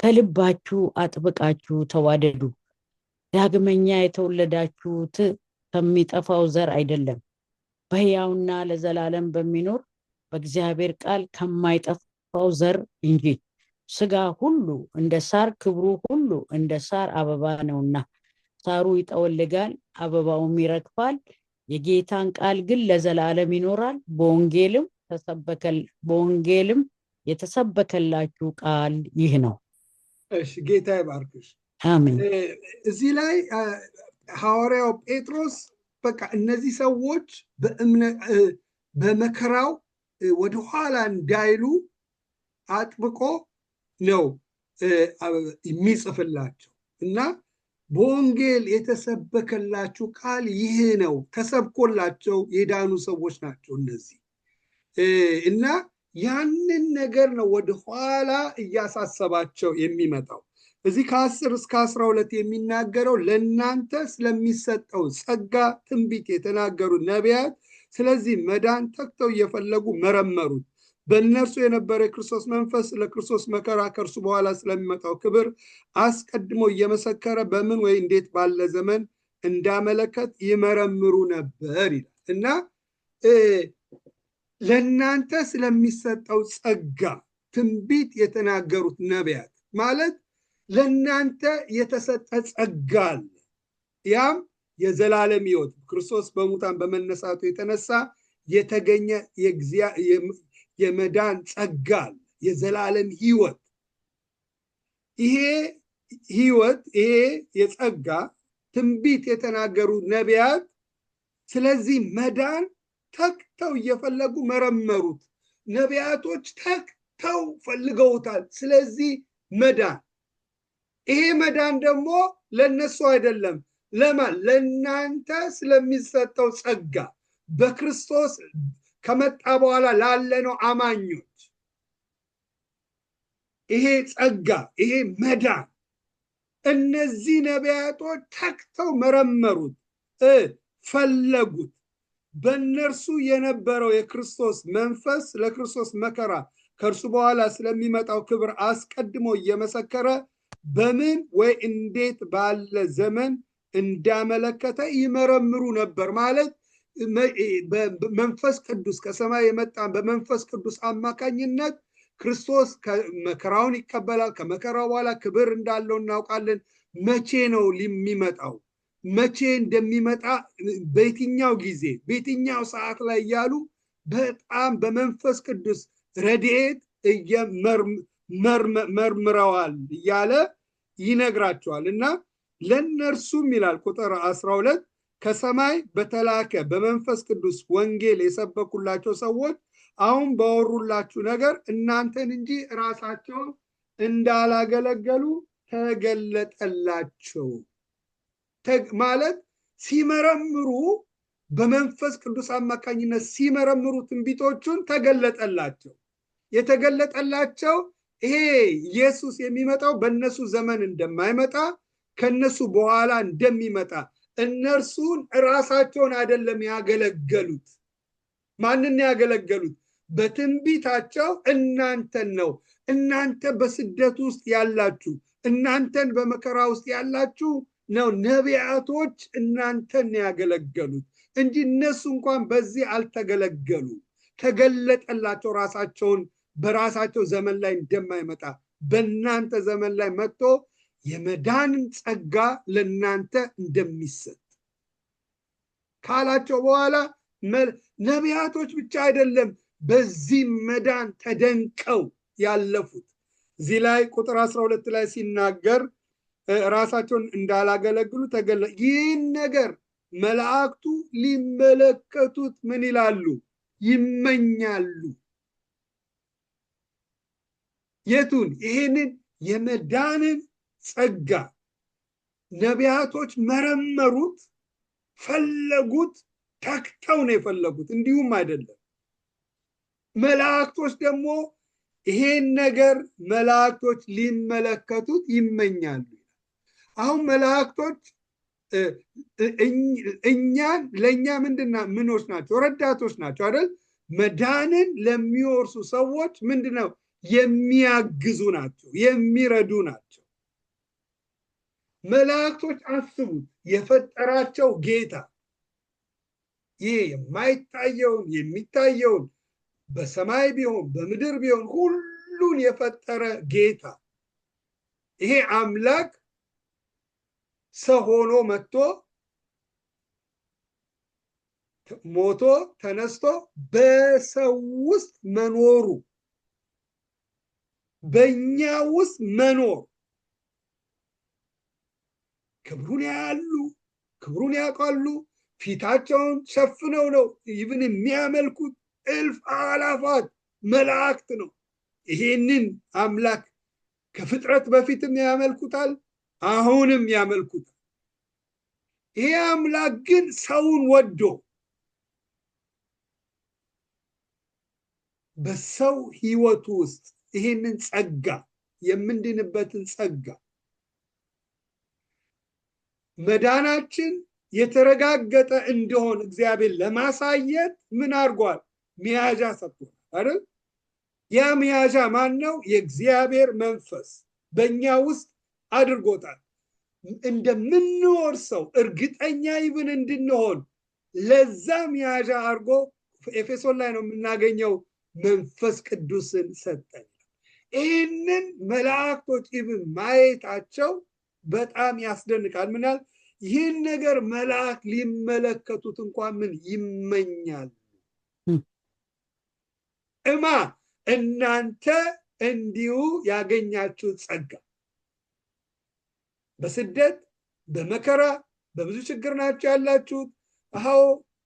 ከልባችሁ አጥብቃችሁ ተዋደዱ። ዳግመኛ የተወለዳችሁት ከሚጠፋው ዘር አይደለም፣ በሕያውና ለዘላለም በሚኖር በእግዚአብሔር ቃል ከማይጠፋው ዘር እንጂ። ሥጋ ሁሉ እንደ ሳር፣ ክብሩ ሁሉ እንደ ሳር አበባ ነውና ሳሩ ይጠወልጋል፣ አበባውም ይረግፋል። የጌታን ቃል ግን ለዘላለም ይኖራል። በወንጌልም የተሰበከላችሁ ቃል ይህ ነው። እሺ ጌታ ይባርክሽ። አሜን። እዚህ ላይ ሐዋርያው ጴጥሮስ በቃ እነዚህ ሰዎች በመከራው ወደኋላ እንዳይሉ አጥብቆ ነው የሚጽፍላቸው እና በወንጌል የተሰበከላችሁ ቃል ይህ ነው። ተሰብኮላቸው የዳኑ ሰዎች ናቸው እነዚህ እና ያንን ነገር ነው ወደኋላ እያሳሰባቸው የሚመጣው። እዚህ ከ10 እስከ 12 የሚናገረው ለእናንተ ስለሚሰጠው ጸጋ ትንቢት የተናገሩት ነቢያት ስለዚህ መዳን ተግተው እየፈለጉ መረመሩት። በእነርሱ የነበረ የክርስቶስ መንፈስ ለክርስቶስ መከራ ከእርሱ በኋላ ስለሚመጣው ክብር አስቀድሞ እየመሰከረ በምን ወይ እንዴት ባለ ዘመን እንዳመለከት ይመረምሩ ነበር ይላል እና ለእናንተ ስለሚሰጠው ጸጋ ትንቢት የተናገሩት ነቢያት ማለት ለእናንተ የተሰጠ ጸጋ አለ። ያም የዘላለም ሕይወት ክርስቶስ በሙታን በመነሳቱ የተነሳ የተገኘ የመዳን ጸጋ አለ፣ የዘላለም ሕይወት። ይሄ ሕይወት ይሄ የጸጋ ትንቢት የተናገሩ ነቢያት ስለዚህ መዳን ተግተው እየፈለጉ መረመሩት። ነቢያቶች ተግተው ፈልገውታል። ስለዚህ መዳን ይሄ መዳን ደግሞ ለነሱ አይደለም፣ ለማን? ለእናንተ ስለሚሰጠው ጸጋ በክርስቶስ ከመጣ በኋላ ላለነው አማኞች ይሄ ጸጋ ይሄ መዳን እነዚህ ነቢያቶች ተግተው መረመሩት፣ ፈለጉት። በእነርሱ የነበረው የክርስቶስ መንፈስ ለክርስቶስ መከራ ከእርሱ በኋላ ስለሚመጣው ክብር አስቀድሞ እየመሰከረ በምን ወይ እንዴት ባለ ዘመን እንዳመለከተ ይመረምሩ ነበር። ማለት መንፈስ ቅዱስ ከሰማይ የመጣ በመንፈስ ቅዱስ አማካኝነት ክርስቶስ መከራውን ይቀበላል። ከመከራው በኋላ ክብር እንዳለው እናውቃለን። መቼ ነው የሚመጣው? መቼ እንደሚመጣ በየትኛው ጊዜ በየትኛው ሰዓት ላይ እያሉ በጣም በመንፈስ ቅዱስ ረድኤት መርምረዋል እያለ ይነግራቸዋል። እና ለእነርሱም ይላል ቁጥር 12 ከሰማይ በተላከ በመንፈስ ቅዱስ ወንጌል የሰበኩላቸው ሰዎች አሁን ባወሩላችሁ ነገር እናንተን እንጂ ራሳቸውን እንዳላገለገሉ ተገለጠላቸው። ማለት ሲመረምሩ በመንፈስ ቅዱስ አማካኝነት ሲመረምሩ ትንቢቶቹን ተገለጠላቸው። የተገለጠላቸው ይሄ ኢየሱስ የሚመጣው በእነሱ ዘመን እንደማይመጣ ከነሱ በኋላ እንደሚመጣ እነርሱን ራሳቸውን አይደለም ያገለገሉት። ማንን ያገለገሉት? በትንቢታቸው እናንተን ነው። እናንተ በስደት ውስጥ ያላችሁ፣ እናንተን በመከራ ውስጥ ያላችሁ ነው ነቢያቶች እናንተን ያገለገሉት እንጂ እነሱ እንኳን በዚህ አልተገለገሉ። ተገለጠላቸው ራሳቸውን በራሳቸው ዘመን ላይ እንደማይመጣ በእናንተ ዘመን ላይ መጥቶ የመዳንን ጸጋ ለእናንተ እንደሚሰጥ ካላቸው በኋላ ነቢያቶች ብቻ አይደለም በዚህ መዳን ተደንቀው ያለፉት። እዚህ ላይ ቁጥር 12 ላይ ሲናገር ራሳቸውን እንዳላገለግሉ ይህን ነገር መላእክቱ ሊመለከቱት ምን ይላሉ? ይመኛሉ። የቱን? ይህንን የመዳንን ጸጋ ነቢያቶች መረመሩት፣ ፈለጉት፣ ተክተው ነው የፈለጉት። እንዲሁም አይደለም። መላእክቶች ደግሞ ይሄን ነገር መላእክቶች ሊመለከቱት ይመኛሉ። አሁን መላእክቶች እኛን ለእኛ ምኖች ናቸው? ረዳቶች ናቸው አይደል? መዳንን ለሚወርሱ ሰዎች ምንድነው? የሚያግዙ ናቸው፣ የሚረዱ ናቸው። መላእክቶች አስቡት፣ የፈጠራቸው ጌታ ይህ የማይታየውን የሚታየውን በሰማይ ቢሆን በምድር ቢሆን ሁሉን የፈጠረ ጌታ ይሄ አምላክ ሰው ሆኖ መጥቶ ሞቶ ተነስቶ በሰው ውስጥ መኖሩ፣ በእኛ ውስጥ መኖር፣ ክብሩን ያያሉ፣ ክብሩን ያውቃሉ። ፊታቸውን ሸፍነው ነው ይብን የሚያመልኩት። እልፍ አላፋት መላእክት ነው ይሄንን አምላክ ከፍጥረት በፊትም ያመልኩታል፣ አሁንም ያመልኩታል። ይሄ አምላክ ግን ሰውን ወዶ በሰው ህይወት ውስጥ ይሄንን ጸጋ የምንድንበትን ጸጋ መዳናችን የተረጋገጠ እንደሆነ እግዚአብሔር ለማሳየት ምን አድርጓል? መያዣ ሰጥቷል አይደል? ያ መያዣ ማን ነው? የእግዚአብሔር መንፈስ በእኛ ውስጥ አድርጎታል። እንደምንወርሰው እርግጠኛ ይብን እንድንሆን ለዛ መያዣ አድርጎ ኤፌሶን ላይ ነው የምናገኘው፣ መንፈስ ቅዱስን ሰጠን። ይህንን መላእክቶች ይብን ማየታቸው በጣም ያስደንቃል። ምናል ይህን ነገር መላእክት ሊመለከቱት እንኳን ምን ይመኛሉ። እናንተ እንዲሁ ያገኛችሁት ጸጋ በስደት በመከራ በብዙ ችግር ናችሁ ያላችሁት። አዎ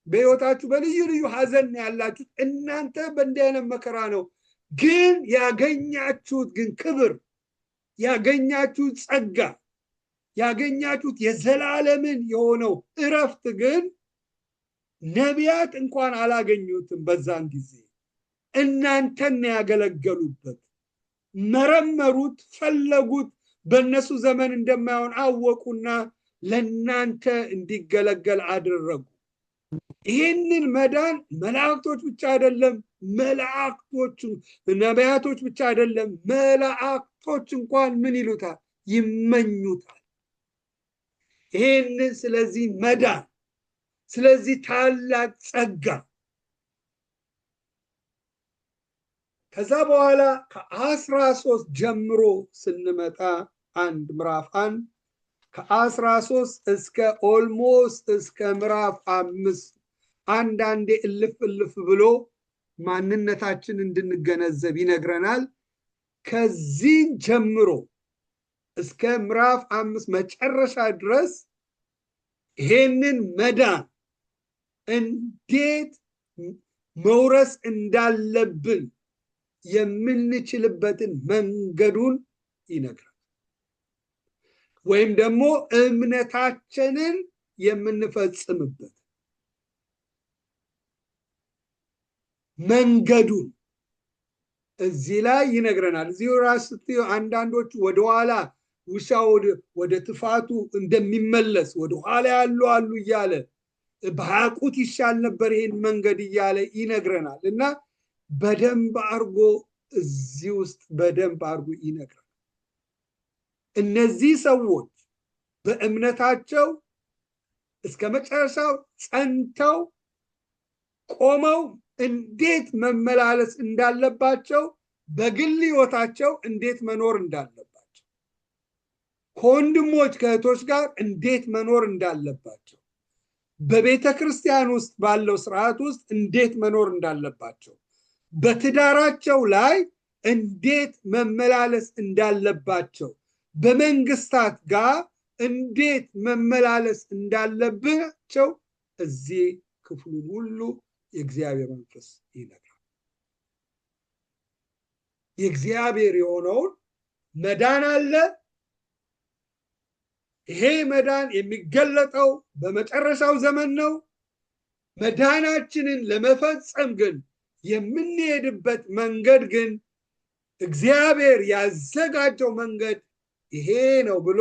በህይወታችሁ በልዩ ልዩ ሀዘን ያላችሁት እናንተ በእንዲህ አይነት መከራ ነው። ግን ያገኛችሁት ግን ክብር፣ ያገኛችሁት ጸጋ፣ ያገኛችሁት የዘላለምን የሆነው እረፍት ግን ነቢያት እንኳን አላገኙትም። በዛን ጊዜ እናንተን ያገለገሉበት፣ መረመሩት፣ ፈለጉት፣ በእነሱ ዘመን እንደማይሆን አወቁና ለእናንተ እንዲገለገል አደረጉ። ይህንን መዳን መላእክቶች ብቻ አይደለም መላእክቶች ነቢያቶች ብቻ አይደለም መላእክቶች እንኳን ምን ይሉታል ይመኙታል ይሄንን ስለዚህ መዳን ስለዚህ ታላቅ ጸጋ ከዛ በኋላ ከ13 ጀምሮ ስንመጣ አንድ ምዕራፍ 1 ከ13 እስከ ኦልሞስት እስከ ምዕራፍ 5 አንዳንዴ እልፍ ብሎ ማንነታችን እንድንገነዘብ ይነግረናል ከዚህ ጀምሮ እስከ ምዕራፍ 5 መጨረሻ ድረስ ይሄንን መዳን እንዴት መውረስ እንዳለብን የምንችልበትን መንገዱን ይነግራል ወይም ደግሞ እምነታችንን የምንፈጽምበት መንገዱን እዚህ ላይ ይነግረናል እዚህ ራስ አንዳንዶች ወደ ኋላ ውሻው ወደ ትፋቱ እንደሚመለስ ወደ ኋላ ያሉ አሉ ይያለ ባቁት ይሻል ነበር ይሄን መንገድ ይያለ ይነግረናል እና በደንብ አርጎ እዚህ ውስጥ በደንብ አርጎ ይነግራል እነዚህ ሰዎች በእምነታቸው እስከ መጨረሻው ጸንተው ቆመው እንዴት መመላለስ እንዳለባቸው በግል ህይወታቸው እንዴት መኖር እንዳለባቸው ከወንድሞች ከእህቶች ጋር እንዴት መኖር እንዳለባቸው በቤተክርስቲያን ውስጥ ባለው ስርዓት ውስጥ እንዴት መኖር እንዳለባቸው በትዳራቸው ላይ እንዴት መመላለስ እንዳለባቸው በመንግስታት ጋር እንዴት መመላለስ እንዳለባቸው እዚህ ክፍሉን ሁሉ የእግዚአብሔር መንፈስ ይነግራል የእግዚአብሔር የሆነውን መዳን አለ ይሄ መዳን የሚገለጠው በመጨረሻው ዘመን ነው መዳናችንን ለመፈጸም ግን የምንሄድበት መንገድ ግን እግዚአብሔር ያዘጋጀው መንገድ ይሄ ነው ብሎ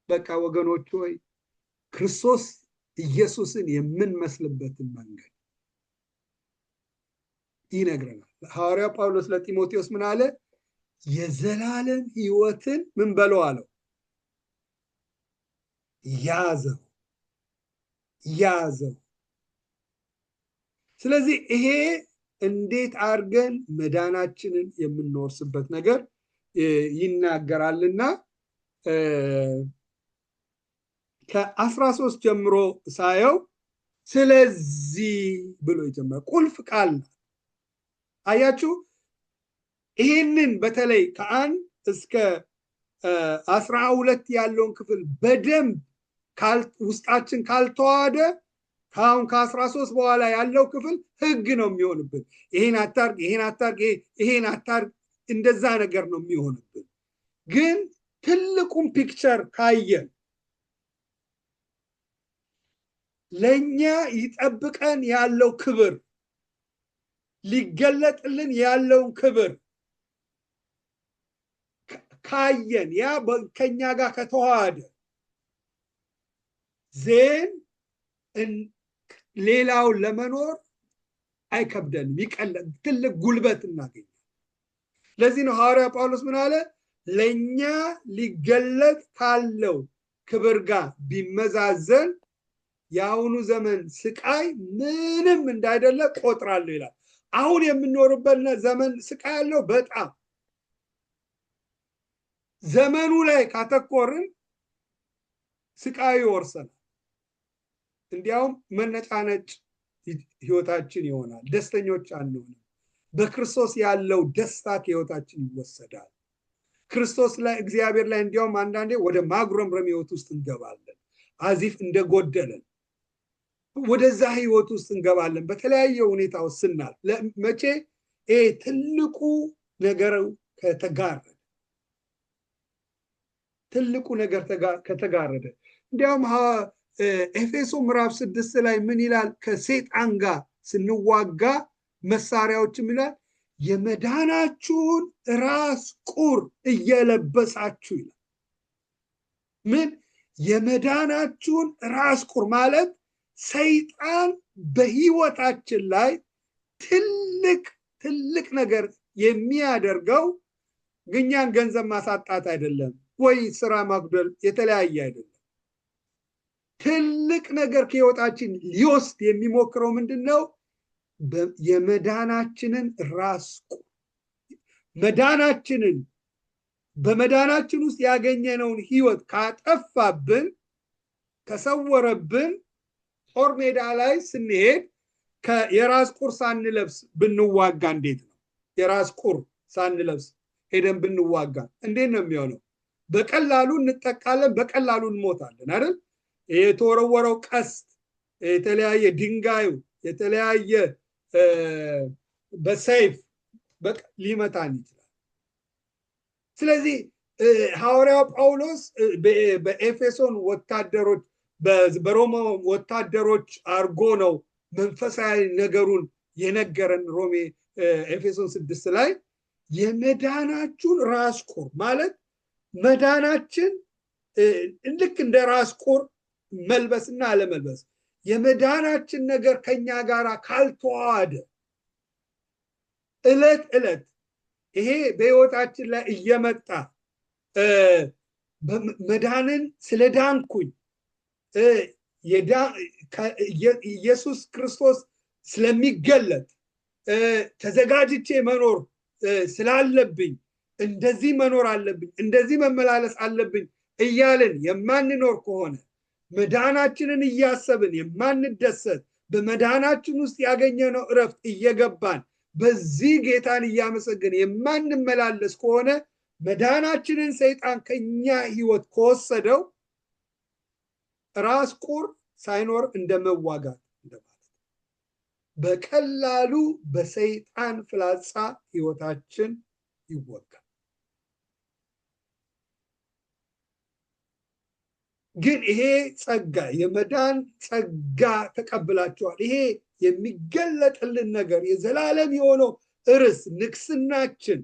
በቃ ወገኖች ሆይ ክርስቶስ ኢየሱስን የምንመስልበትን መንገድ ይነግረናል ሐዋርያው ጳውሎስ ለጢሞቴዎስ ምን አለ የዘላለም ሕይወትን ምን በለው አለው ያዘው ስለዚህ ይሄ እንዴት አርገን መዳናችንን የምንወርስበት ነገር ይናገራልና ከ13 ጀምሮ ሳየው ስለዚህ ብሎ ይጀምራል ቁልፍ ቃል አያችሁ ይሄንን በተለይ ከአንድ እስከ 12 ያለውን ክፍል በደንብ ውስጣችን ካልተዋደ ካሁን ከ13 በኋላ ያለው ክፍል ህግ ነው የሚሆንብን ይሄን አታርግ እንደዛ ነገር ነው የሚሆንብን ግን ትልቁን ፒክቸር ካየን ለኛ ይጠብቀን ያለው ክብር ሊገለጥልን ያለው ክብር ካየን ያ ከኛ ጋር ከተዋሃደ ዜን ሌላው ለመኖር አይከብደንም ይቀለል ትልቅ ጉልበት እናገኛለን ለዚህ ነው ሐዋርያ ጳውሎስ ምን አለ ለኛ ሊገለጥ ካለው ክብር ጋር ቢመዛዘን ያውኑ ዘመን ስቃይ ምንም እንዳይደለ ቆጥራለሁ ይላል አሁን የምንኖርበት ዘመን ስቃይ ያለው በጣም ዘመኑ ላይ ካተኮርን ስቃይ ይወርሰናል እንዲያውም መነጫነጭ ህይወታችን ይሆናል ደስተኞች አንሆንም በክርስቶስ ያለው ደስታ ከህይወታችን ይወሰዳል ክርስቶስ ላይ እግዚአብሔር ላይ እንዲያውም አንዳንዴ ወደ ማጉረምረም ህይወት ውስጥ እንገባለን አዚፍ እንደጎደለን ወደዛ ህይወት ውስጥ እንገባለን በተለያየ ሁኔታ ውስጥ ስናል መቼ ትልቁ ነገር ከተጋረደ ትልቁ ነገር ከተጋረደ እንዲያውም ኤፌሶ ምዕራፍ 6 ላይ ምን ይላል ከሰይጣን ጋር ስንዋጋ መሳሪያዎች ይላል የመዳናችሁን ራስ ቁር እየለበሳችሁ ይላል ምን የመዳናችሁን ራስ ቁር ማለት ሰይጣን በህይወታችን ላይ ትልቅ ነገር የሚያደርገው ግኛን ገንዘብ ማሳጣት አይደለም ወይ ስራ ማጉደል የተለያየ አይደለም። ትልቅ ነገር ከህይወታችን ሊወስድ የሚሞክረው ምንድነው? የመዳናችንን ራስ መዳናችንን በመዳናችን ውስጥ ያገኘነውን ህይወት ካጠፋብን ከሰወረብን ጦር ሜዳ ላይ ስንሄድ የራስ ቁር ሳንለብስ ብንዋጋ እንዴት ነው? የራስ ቁር ሳንለብስ ሄደን ብንዋጋ እንዴት ነው የሚሆነው? በቀላሉ እንጠቃለን፣ በቀላሉ እንሞታለን አይደል? የተወረወረው ቀስት፣ የተለያየ ድንጋዩ፣ የተለያየ በሰይፍ ሊመታን ይችላል። ስለዚህ ሐዋርያው ጳውሎስ በኤፌሶን ወታደሮች በሮማ ወታደሮች አርጎ ነው መንፈሳዊ ነገሩን የነገረን። ሮሜ ኤፌሶን 6 ላይ የመዳናችሁን ራስ ቁር ማለት መዳናችን ልክ እንደ ራስ ቁር መልበስና አለመልበስ የመዳናችን ነገር ከኛ ጋር ካልተዋሃደ ዕለት ይሄ በህይወታችን ላይ እየመጣ መዳንን ስለዳንኩኝ ኢየሱስ ክርስቶስ ስለሚገለጥ ተዘጋጅቼ መኖር ስላለብኝ እንደዚህ መኖር አለብኝ፣ እንደዚህ መመላለስ አለብኝ እያልን የማንኖር ከሆነ መዳናችንን እያሰብን የማንደሰት በመዳናችን ውስጥ ያገኘነው እረፍት እየገባን በዚህ ጌታን እያመሰገን የማንመላለስ ከሆነ መዳናችንን ሰይጣን ከኛ ህይወት ከወሰደው ራስ ቁር ሳይኖር እንደመዋጋት እንደማለት በቀላሉ በሰይጣን ፍላጻ ህይወታችን ይወጋል። ግን ይሄ ጸጋ የመዳን ጸጋ ተቀብላችኋል። ይሄ የሚገለጥልን ነገር የዘላለም የሆነው እርስ ንግስናችን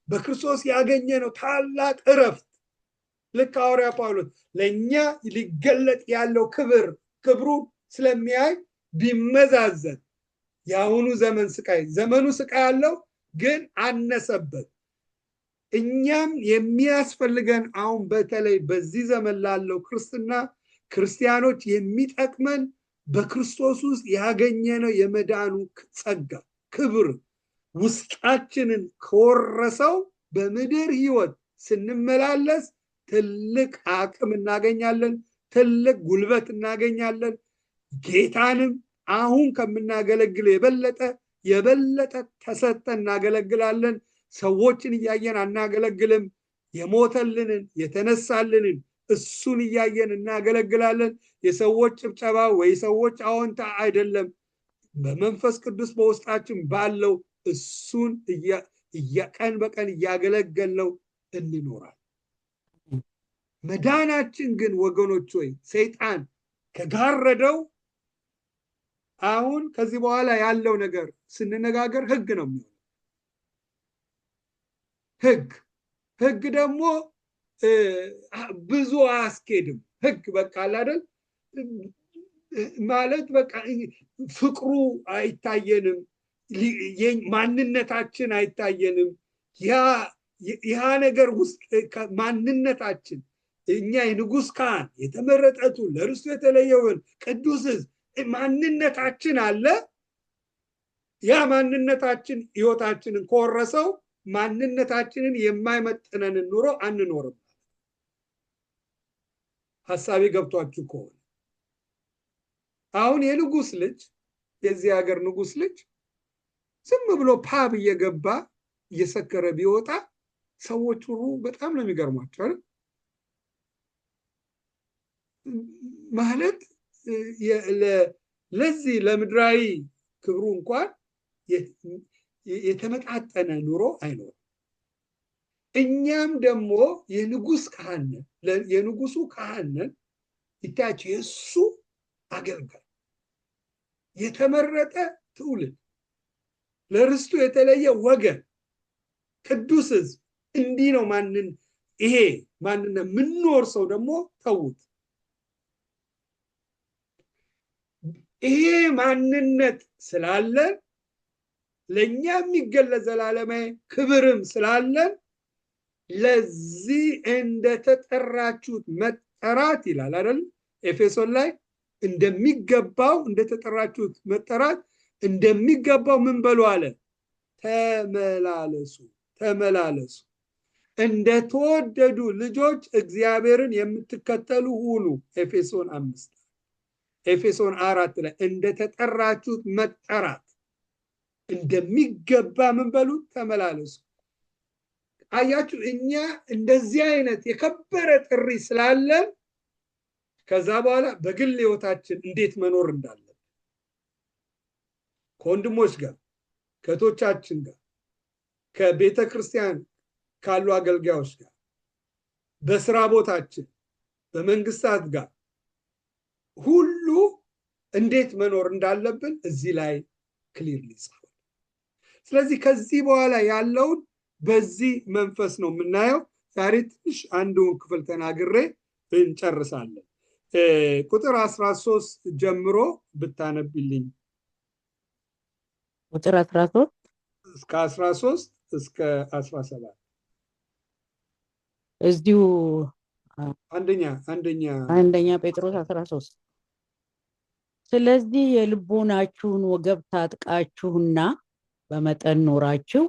በክርስቶስ ያገኘነው ታላቅ እረፍት ልክ ሐዋርያ ጳውሎስ ለኛ ሊገለጥ ያለው ክብሩ ስለሚያይ ቢመዛዘን የአሁኑ ዘመን ስቃይ ዘመኑ ስቃይ ያለው ግን አነሰበት። እኛም የሚያስፈልገን አሁን በተለይ በዚህ ዘመን ላለው ክርስቲያኖች የሚጠቅመን በክርስቶስ ውስጥ ያገኘነው የመዳኑ ጸጋ ክብር ውስጣችንን ከወረሰው በምድር ህይወት ስንመላለስ ትልቅ አቅም እናገኛለን፣ ትልቅ ጉልበት እናገኛለን። ጌታንም አሁን ከምናገለግለው የበለጠ ተሰጠን እናገለግላለን። ሰዎችን እያየን አናገለግልም። የሞተልንን የተነሳልንን እሱን እያየን እናገለግላለን። የሰዎች ጭብጨባ ወይ ሰዎች አዎንታ አይደለም። በመንፈስ ቅዱስ በውስጣችን ባለው እሱን ቀን በቀን እያገለገልነው እንኖራለን። መዳናችን ግን ወገኖች ሆይ ሰይጣን ከጋረደው አሁን ከዚህ በኋላ ያለው ነገር ስንነጋገር ህግ ነው የሚሆነው። ህግ ደግሞ ብዙ አያስኬድም። ህግ በቃ አይደል ማለት በቃ ፍቅሩ አይታየንም፣ ማንነታችን አይታየንም። ያ ነገር ውስጥ ማንነታችን እኛ የንጉስ ካህን የተመረጠቱ ለርስቱ የተለየውን ቅዱስ ማንነታችን አለ። ያ ማንነታችን ህይወታችንን ከወረሰው ማንነታችንን የማይመጥነንን ኑሮ አንኖርም። ሐሳቤ ገብቷችሁ ከሆነ አሁን የንጉስ ልጅ የዚህ ሀገር ንጉስ ልጅ ዝም ብሎ ፓብ እየገባ እየሰከረ ቢወጣ ሰዎች ሁሉ በጣም ነው የሚገርማቸው አይደል? ማለት ለዚህ ለምድራዊ ክብሩ እንኳን የተመጣጠነ ኑሮ አይኖርም። እኛም ደግሞ የንጉሱ ካህን ይታያችሁ፣ የእሱ አገልጋይ የተመረጠ ትውልድ፣ ለርስቱ የተለየ ወገን፣ ቅዱስ ሕዝብ እንዲህ ነው። ይሄ ማንነት ምንኖር ሰው ደግሞ ተውት። ይሄ ማንነት ስላለን ለኛ የሚገለጽ ዘላለማዊ ክብርም ስላለን ለዚህ እንደተጠራችሁት መጠራት ይላል አይደል? ኤፌሶን ላይ እንደሚገባው እንደተጠራችሁት መጠራት እንደሚገባው ምን በሉ አለ? ተመላለሱ ተመላለሱ። እንደተወደዱ ልጆች እግዚአብሔርን የምትከተሉ ሁኑ። ኤፌሶን 5 ኤፌሶን 4 ላይ እንደተጠራችሁት መጠራት እንደሚገባ ምን በሉ? ተመላለሱ። አያችሁ፣ እኛ እንደዚህ አይነት የከበረ ጥሪ ስላለን ከዛ በኋላ በግል ህይወታችን እንዴት መኖር እንዳለን ከወንድሞች ጋር ከእህቶቻችን ጋር ከቤተ ክርስቲያን ካሉ አገልጋዮች ጋር በስራ ቦታችን በመንግስታት ጋር ሁሉ እንዴት መኖር እንዳለብን እዚህ ላይ ክሊርሊ ጽፏል። ስለዚህ ከዚህ በኋላ ያለውን በዚህ መንፈስ ነው የምናየው። ዛሬ ትንሽ አንዱን ክፍል ተናግሬ እንጨርሳለን። ቁጥር 13 ጀምሮ ብታነብልኝ። ቁጥር 13 እስከ 13 እስከ 17 እዚሁ አንደኛ ጴጥሮስ 13 ስለዚህ የልቦናችሁን ወገብ ታጥቃችሁና በመጠን ኖራችሁ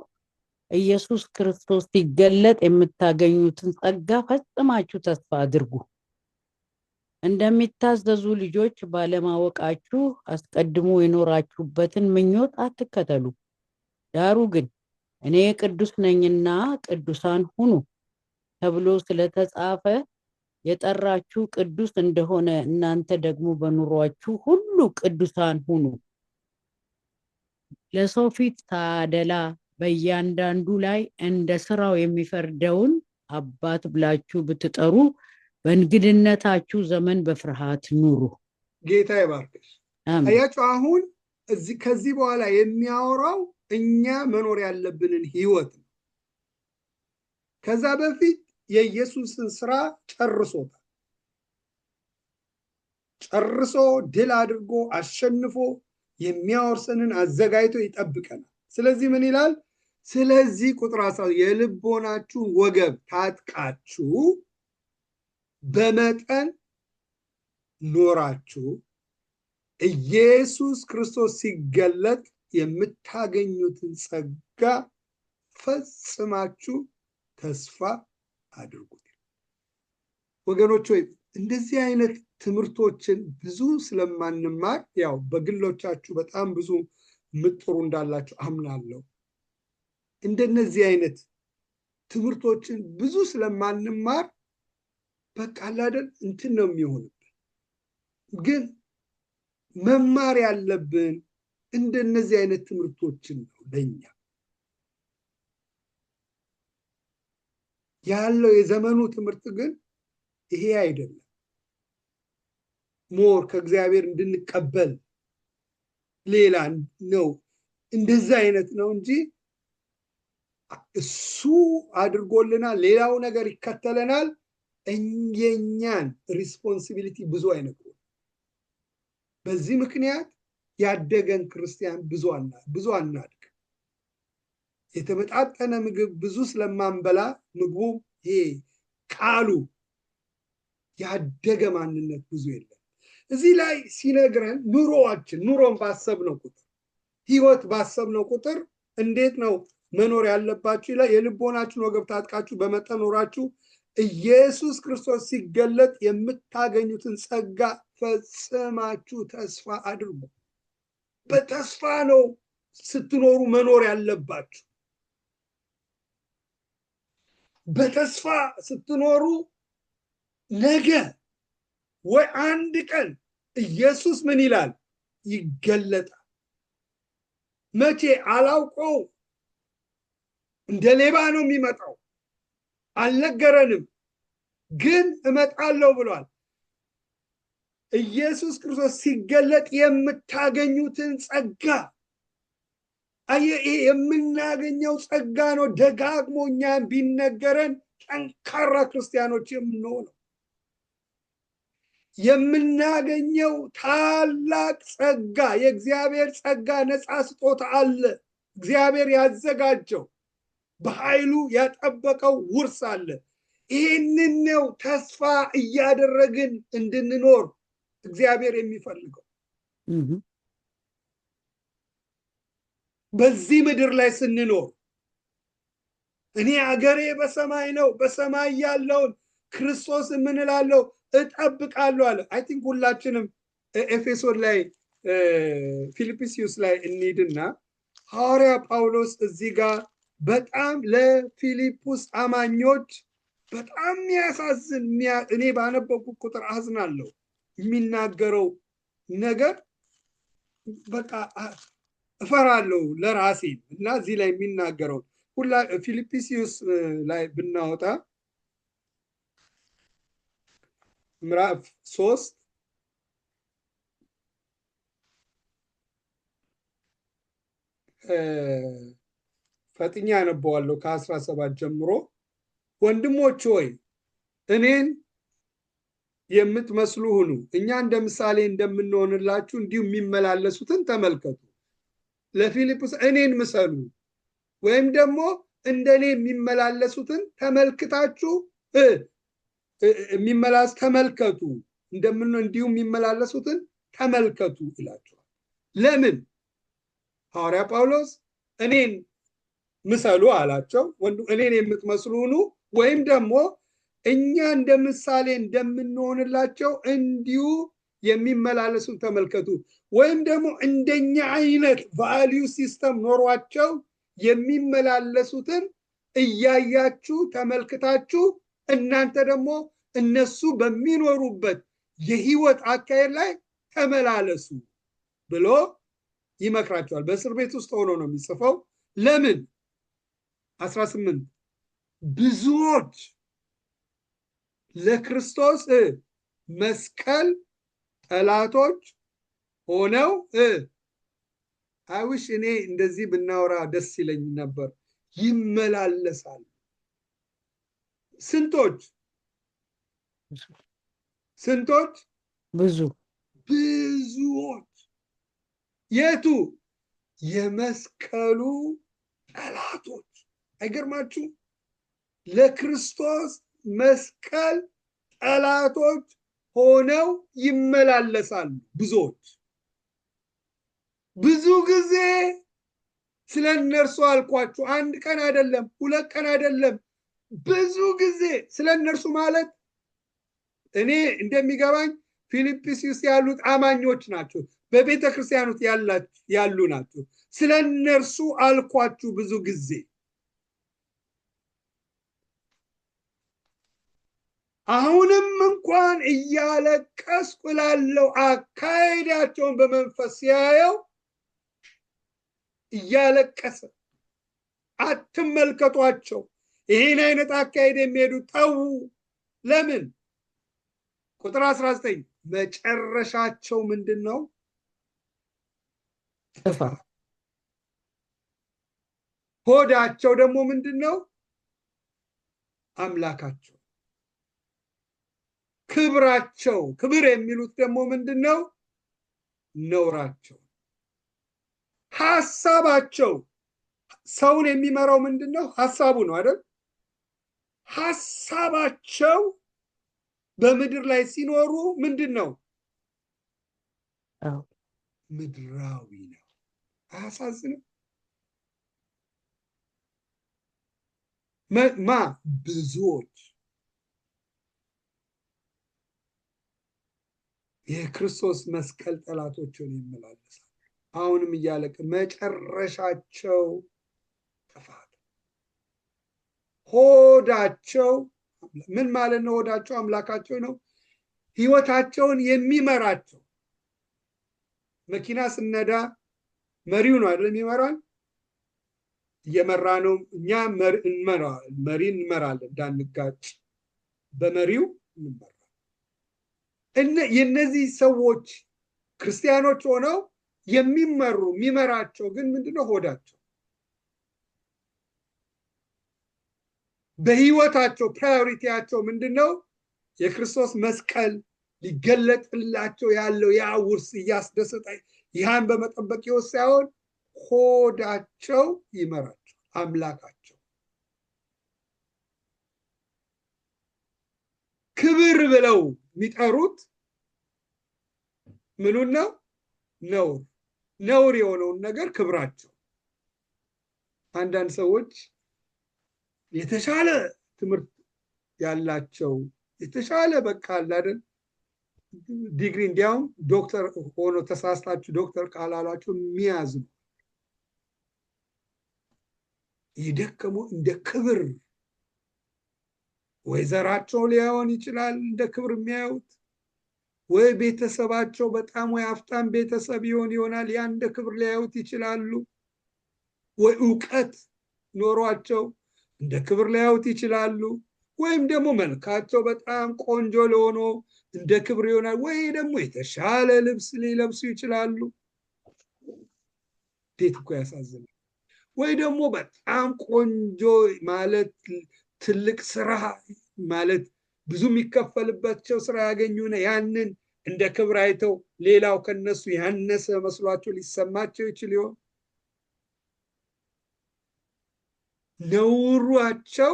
ኢየሱስ ክርስቶስ ሲገለጥ የምታገኙትን ጸጋ ፈጽማችሁ ተስፋ አድርጉ። እንደሚታዘዙ ልጆች ባለማወቃችሁ አስቀድሞ የኖራችሁበትን ምኞት አትከተሉ። ዳሩ ግን እኔ ቅዱስ ነኝና ቅዱሳን ሁኑ ተብሎ ስለተጻፈ የጠራችሁ ቅዱስ እንደሆነ እናንተ ደግሞ በኑሯችሁ ሁሉ ቅዱሳን ሁኑ። ለሰው ፊት ታደላ በእያንዳንዱ ላይ እንደ ስራው የሚፈርደውን አባት ብላችሁ ብትጠሩ በእንግድነታችሁ ዘመን በፍርሃት ኑሩ። ጌታ ይባርክሽ። አያችሁ፣ አሁን ከዚህ በኋላ የሚያወራው እኛ መኖር ያለብንን ህይወት ነው። ከዛ በፊት የኢየሱስን ስራ ጨርሶታል። ጨርሶ ድል አድርጎ አሸንፎ የሚያወርሰንን አዘጋጅቶ ይጠብቀናል። ስለዚህ ምን ይላል? ስለዚህ ቁጥር 10 የልቦናችሁን ወገብ ታጥቃችሁ በመጠን ኖራችሁ ኢየሱስ ክርስቶስ ሲገለጥ የምታገኙትን ጸጋ ፈጽማችሁ ተስፋ አድርጉት። ወገኖች ሆይ እንደዚህ አይነት ትምህርቶችን ብዙ ስለማንማር ያው በግሎቻችሁ በጣም ብዙ ምጥሩ እንዳላችሁ አምናለሁ። እንደነዚህ አይነት ትምህርቶችን ብዙ ስለማንማር በቃ አይደል እንትን ነው የሚሆንብን። ግን መማር ያለብን እንደነዚህ አይነት ትምህርቶችን ነው። ለኛ ያለው የዘመኑ ትምህርት ግን ይሄ አይደለም። ሞር ከእግዚአብሔር እንድንቀበል ሌላ ነው፣ እንደዛ አይነት ነው እንጂ እሱ አድርጎልናል፣ ሌላው ነገር ይከተለናል። የኛን ሪስፖንሲቢሊቲ ብዙ አይነግሩም። በዚህ ምክንያት ያደገን ክርስቲያን ብዙ አናድግ። የተመጣጠነ ምግብ ብዙ ስለማንበላ ምግቡ ይሄ ቃሉ ያደገ ማንነት ብዙ የለም። እዚህ ላይ ሲነግረን ኑሮን ባሰብነው ቁጥር ህይወት ባሰብነው ቁጥር እንዴት ነው መኖር ያለባችሁ ይላል። የልቦናችሁን ወገብ ታጥቃችሁ በመጠን ኖራችሁ ኢየሱስ ክርስቶስ ሲገለጥ የምታገኙትን ጸጋ ፈጽማችሁ ተስፋ አድርጉ። በተስፋ ነው ስትኖሩ መኖር ያለባችሁ። በተስፋ ስትኖሩ ነገ ወይ አንድ ቀን ኢየሱስ ምን ይላል? ይገለጣል። መቼ አላውቀው፣ እንደ ሌባ ነው የሚመጣው፣ አልነገረንም፣ ግን እመጣለሁ ብሏል። ኢየሱስ ክርስቶስ ሲገለጥ የምታገኙትን ጸጋ የምናገኘው ጸጋ ነው። ደጋግሞ እኛን ቢነገረን ጠንካራ ክርስቲያኖች የምንሆነው የምናገኘው ታላቅ ጸጋ፣ የእግዚአብሔር ጸጋ ነፃ ስጦታ አለ። እግዚአብሔር ያዘጋጀው በኃይሉ ያጠበቀው ውርስ አለ። ይህንን ነው ተስፋ እያደረግን እንድንኖር እግዚአብሔር የሚፈልገው። በዚህ ምድር ላይ ስንኖር እኔ አገሬ በሰማይ ነው፣ በሰማይ ያለውን ክርስቶስ የምንላለው እጠብቃለሁ አለ። አይ ቲንክ ሁላችንም ኤፌሶን ላይ ፊልጵስዩስ ላይ እንሂድና ሐዋርያ ጳውሎስ እዚህ ጋር በጣም ለፊልጵስ አማኞች በጣም የሚያሳዝን እኔ ባነበብኩ ቁጥር አዝናለሁ የሚናገረው ነገር በቃ እፈራለሁ ለራሴ እና እዚህ ላይ የሚናገረው ሁላ ፊልጵስዩስ ላይ ብናወጣ ምዕራፍ 3 ፈጥኛ ያነበዋለሁ ከ17 ጀምሮ። ወንድሞች ሆይ እኔን የምትመስሉ ሁኑ፣ እኛ እንደ ምሳሌ እንደምንሆንላችሁ እንዲሁ የሚመላለሱትን ተመልከቱ። ለፊልጵስ እኔን ምሰሉ ወይም ደግሞ እንደኔ የሚመላለሱትን ተመልክታችሁ የሚመላለስ ተመልከቱ፣ እንዲሁ የሚመላለሱትን ተመልከቱ ይላቸዋል። ለምን ሐዋርያ ጳውሎስ እኔን ምሰሉ አላቸው። እኔን የምትመስሉ ሁኑ ወይም ደግሞ እኛ እንደ ምሳሌ እንደምንሆንላቸው እንዲሁ የሚመላለሱን ተመልከቱ። ወይም ደግሞ እንደኛ አይነት ቫልዩ ሲስተም ኖሯቸው የሚመላለሱትን እያያችሁ ተመልክታችሁ እናንተ ደግሞ እነሱ በሚኖሩበት የህይወት አካሄድ ላይ ተመላለሱ ብሎ ይመክራቸዋል። በእስር ቤት ውስጥ ሆኖ ነው የሚጽፈው። ለምን 18 ብዙዎች ለክርስቶስ መስቀል ጠላቶች ሆነው አይውሽ እኔ እንደዚህ ብናወራ ደስ ይለኝ ነበር። ይመላለሳል። ስንቶች ብዙዎች የቱ የመስቀሉ ጠላቶች። አይገርማችሁ? ለክርስቶስ መስቀል ጠላቶች ሆነው ይመላለሳሉ ብዙዎች። ብዙ ጊዜ ስለ እነርሱ አልኳችሁ። አንድ ቀን አይደለም፣ ሁለት ቀን አይደለም፣ ብዙ ጊዜ ስለ እነርሱ ማለት እኔ እንደሚገባኝ ፊልጵስዩስ ያሉት አማኞች ናቸው፣ በቤተ ክርስቲያኖት ያሉ ናቸው። ስለ እነርሱ አልኳችሁ ብዙ ጊዜ። አሁንም እንኳን እያለቀስኩ ላለው አካሄዳቸውን በመንፈስ ሲያየው እያለቀሰ አትመልከቷቸው፣ ይህን አይነት አካሄድ የሚሄዱ ተዉ። ለምን? ቁጥር 19 መጨረሻቸው ምንድን ነው? ጥፋት። ሆዳቸው ደግሞ ምንድን ነው? አምላካቸው። ክብራቸው፣ ክብር የሚሉት ደግሞ ምንድን ነው? ነውራቸው። ሐሳባቸው፣ ሰውን የሚመራው ምንድን ነው? ሐሳቡ ነው አይደል? ሐሳባቸው በምድር ላይ ሲኖሩ ምንድን ነው? ምድራዊ ነው። አያሳዝንም? ብዙዎች የክርስቶስ መስቀል ጠላቶችን ይመላለሳሉ። አሁንም እያለቀ መጨረሻቸው ጥፋት። ሆዳቸው ምን ማለት ነው? ሆዳቸው አምላካቸው ነው። ህይወታቸውን የሚመራቸው። መኪና ስነዳ መሪው ነው አይደል የሚመራን? እየመራ ነው። እኛ መሪ እንመራለን እንዳንጋጭ፣ በመሪው እንመራለን። የነዚህ ሰዎች ክርስቲያኖች ሆነው የሚመራቸው ግን ምንድነው? ሆዳቸው። በህይወታቸው ፕራዮሪቲያቸው ምንድነው? የክርስቶስ መስቀል ሊገለጥላቸው ያለው ያ ውርስ እያስደሰተ ያን በመጠበቅ ይወት ሳይሆን ሆዳቸው ይመራቸው አምላካቸው። ክብር ብለው የሚጠሩት ምኑን ነው? ነውር የሆነውን ነገር ክብራቸው። አንዳንድ ሰዎች የተሻለ ትምህርት ያላቸው የተሻለ በቃ አይደል ዲግሪ እንዲያውም ዶክተር ሆኖ ተሳስታችሁ ዶክተር ካላላችሁ የሚያዝኑ ይደከሙ እንደ ክብር ወይ ዘራቸው ሊሆን ይችላል እንደ ክብር የሚያዩት፣ ወይ ቤተሰባቸው በጣም ወይ አፍጣም ቤተሰብ ይሆናል ያ እንደ ክብር ሊያዩት ይችላሉ። ወይ እውቀት ኖሯቸው እንደ ክብር ሊያዩት ይችላሉ። ወይም ደግሞ መልካቸው በጣም ቆንጆ ለሆኖ እንደ ክብር ይሆናል። ወይ ደግሞ የተሻለ ልብስ ሊለብሱ ይችላሉ። እንዴት እኮ ያሳዝናል። ወይ ደግሞ በጣም ቆንጆ ማለት ትልቅ ስራ ማለት ብዙ የሚከፈልባቸው ስራ ያገኙና ያንን እንደ ክብር አይተው ሌላው ከነሱ ያነሰ መስሏቸው ሊሰማቸው ይችል ይሆን? ነውሯቸው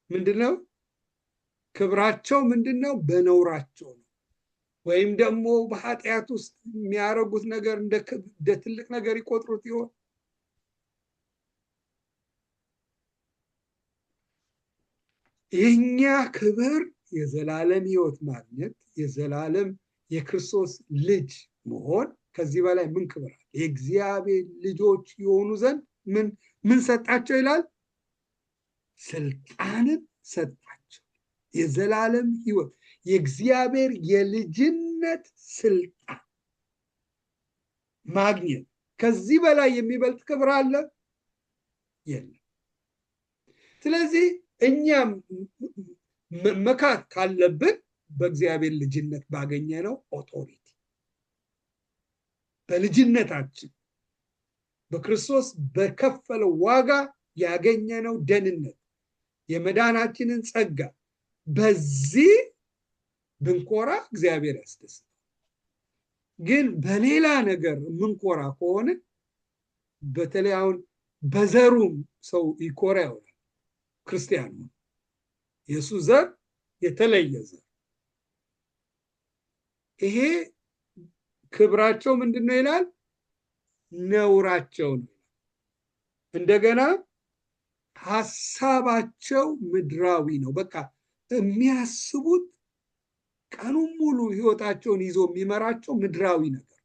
ምንድነው? ክብራቸው ምንድነው? በነውራቸው ነው። ወይም ደግሞ በኃጢአት ውስጥ የሚያደርጉት ነገር እንደ ትልቅ ነገር ይቆጥሩት ይሆን? የኛ ክብር የዘላለም ህይወት ማግኘት፣ የዘላለም የክርስቶስ ልጅ መሆን። ከዚህ በላይ ምን ክብር አለ? የእግዚአብሔር ልጆች የሆኑ ዘንድ ምን ሰጣቸው ይላል? ስልጣንን ሰጣቸው። የዘላለም ህይወት፣ የእግዚአብሔር የልጅነት ስልጣን ማግኘት። ከዚህ በላይ የሚበልጥ ክብር አለ? የለም። ስለዚህ እኛም መመካት ካለብን በእግዚአብሔር ልጅነት ባገኘነው ኦቶሪቲ፣ በልጅነታችን በክርስቶስ በከፈለው ዋጋ ያገኘነው ደህንነት፣ የመዳናችንን ጸጋ በዚህ ብንኮራ እግዚአብሔር ያስደስታል። ግን በሌላ ነገር ምንኮራ ከሆነ በተለይ አሁን በዘሩም ሰው ይኮራ ይሆናል። ክርስቲያን ነው፣ የሱ ዘር የተለየ ዘር። ይሄ ክብራቸው ምንድነው ይላል? ነውራቸው ነው። እንደገና ሐሳባቸው ምድራዊ ነው። በቃ የሚያስቡት ቀኑን ሙሉ ህይወታቸውን ይዞ የሚመራቸው ምድራዊ ነገር፣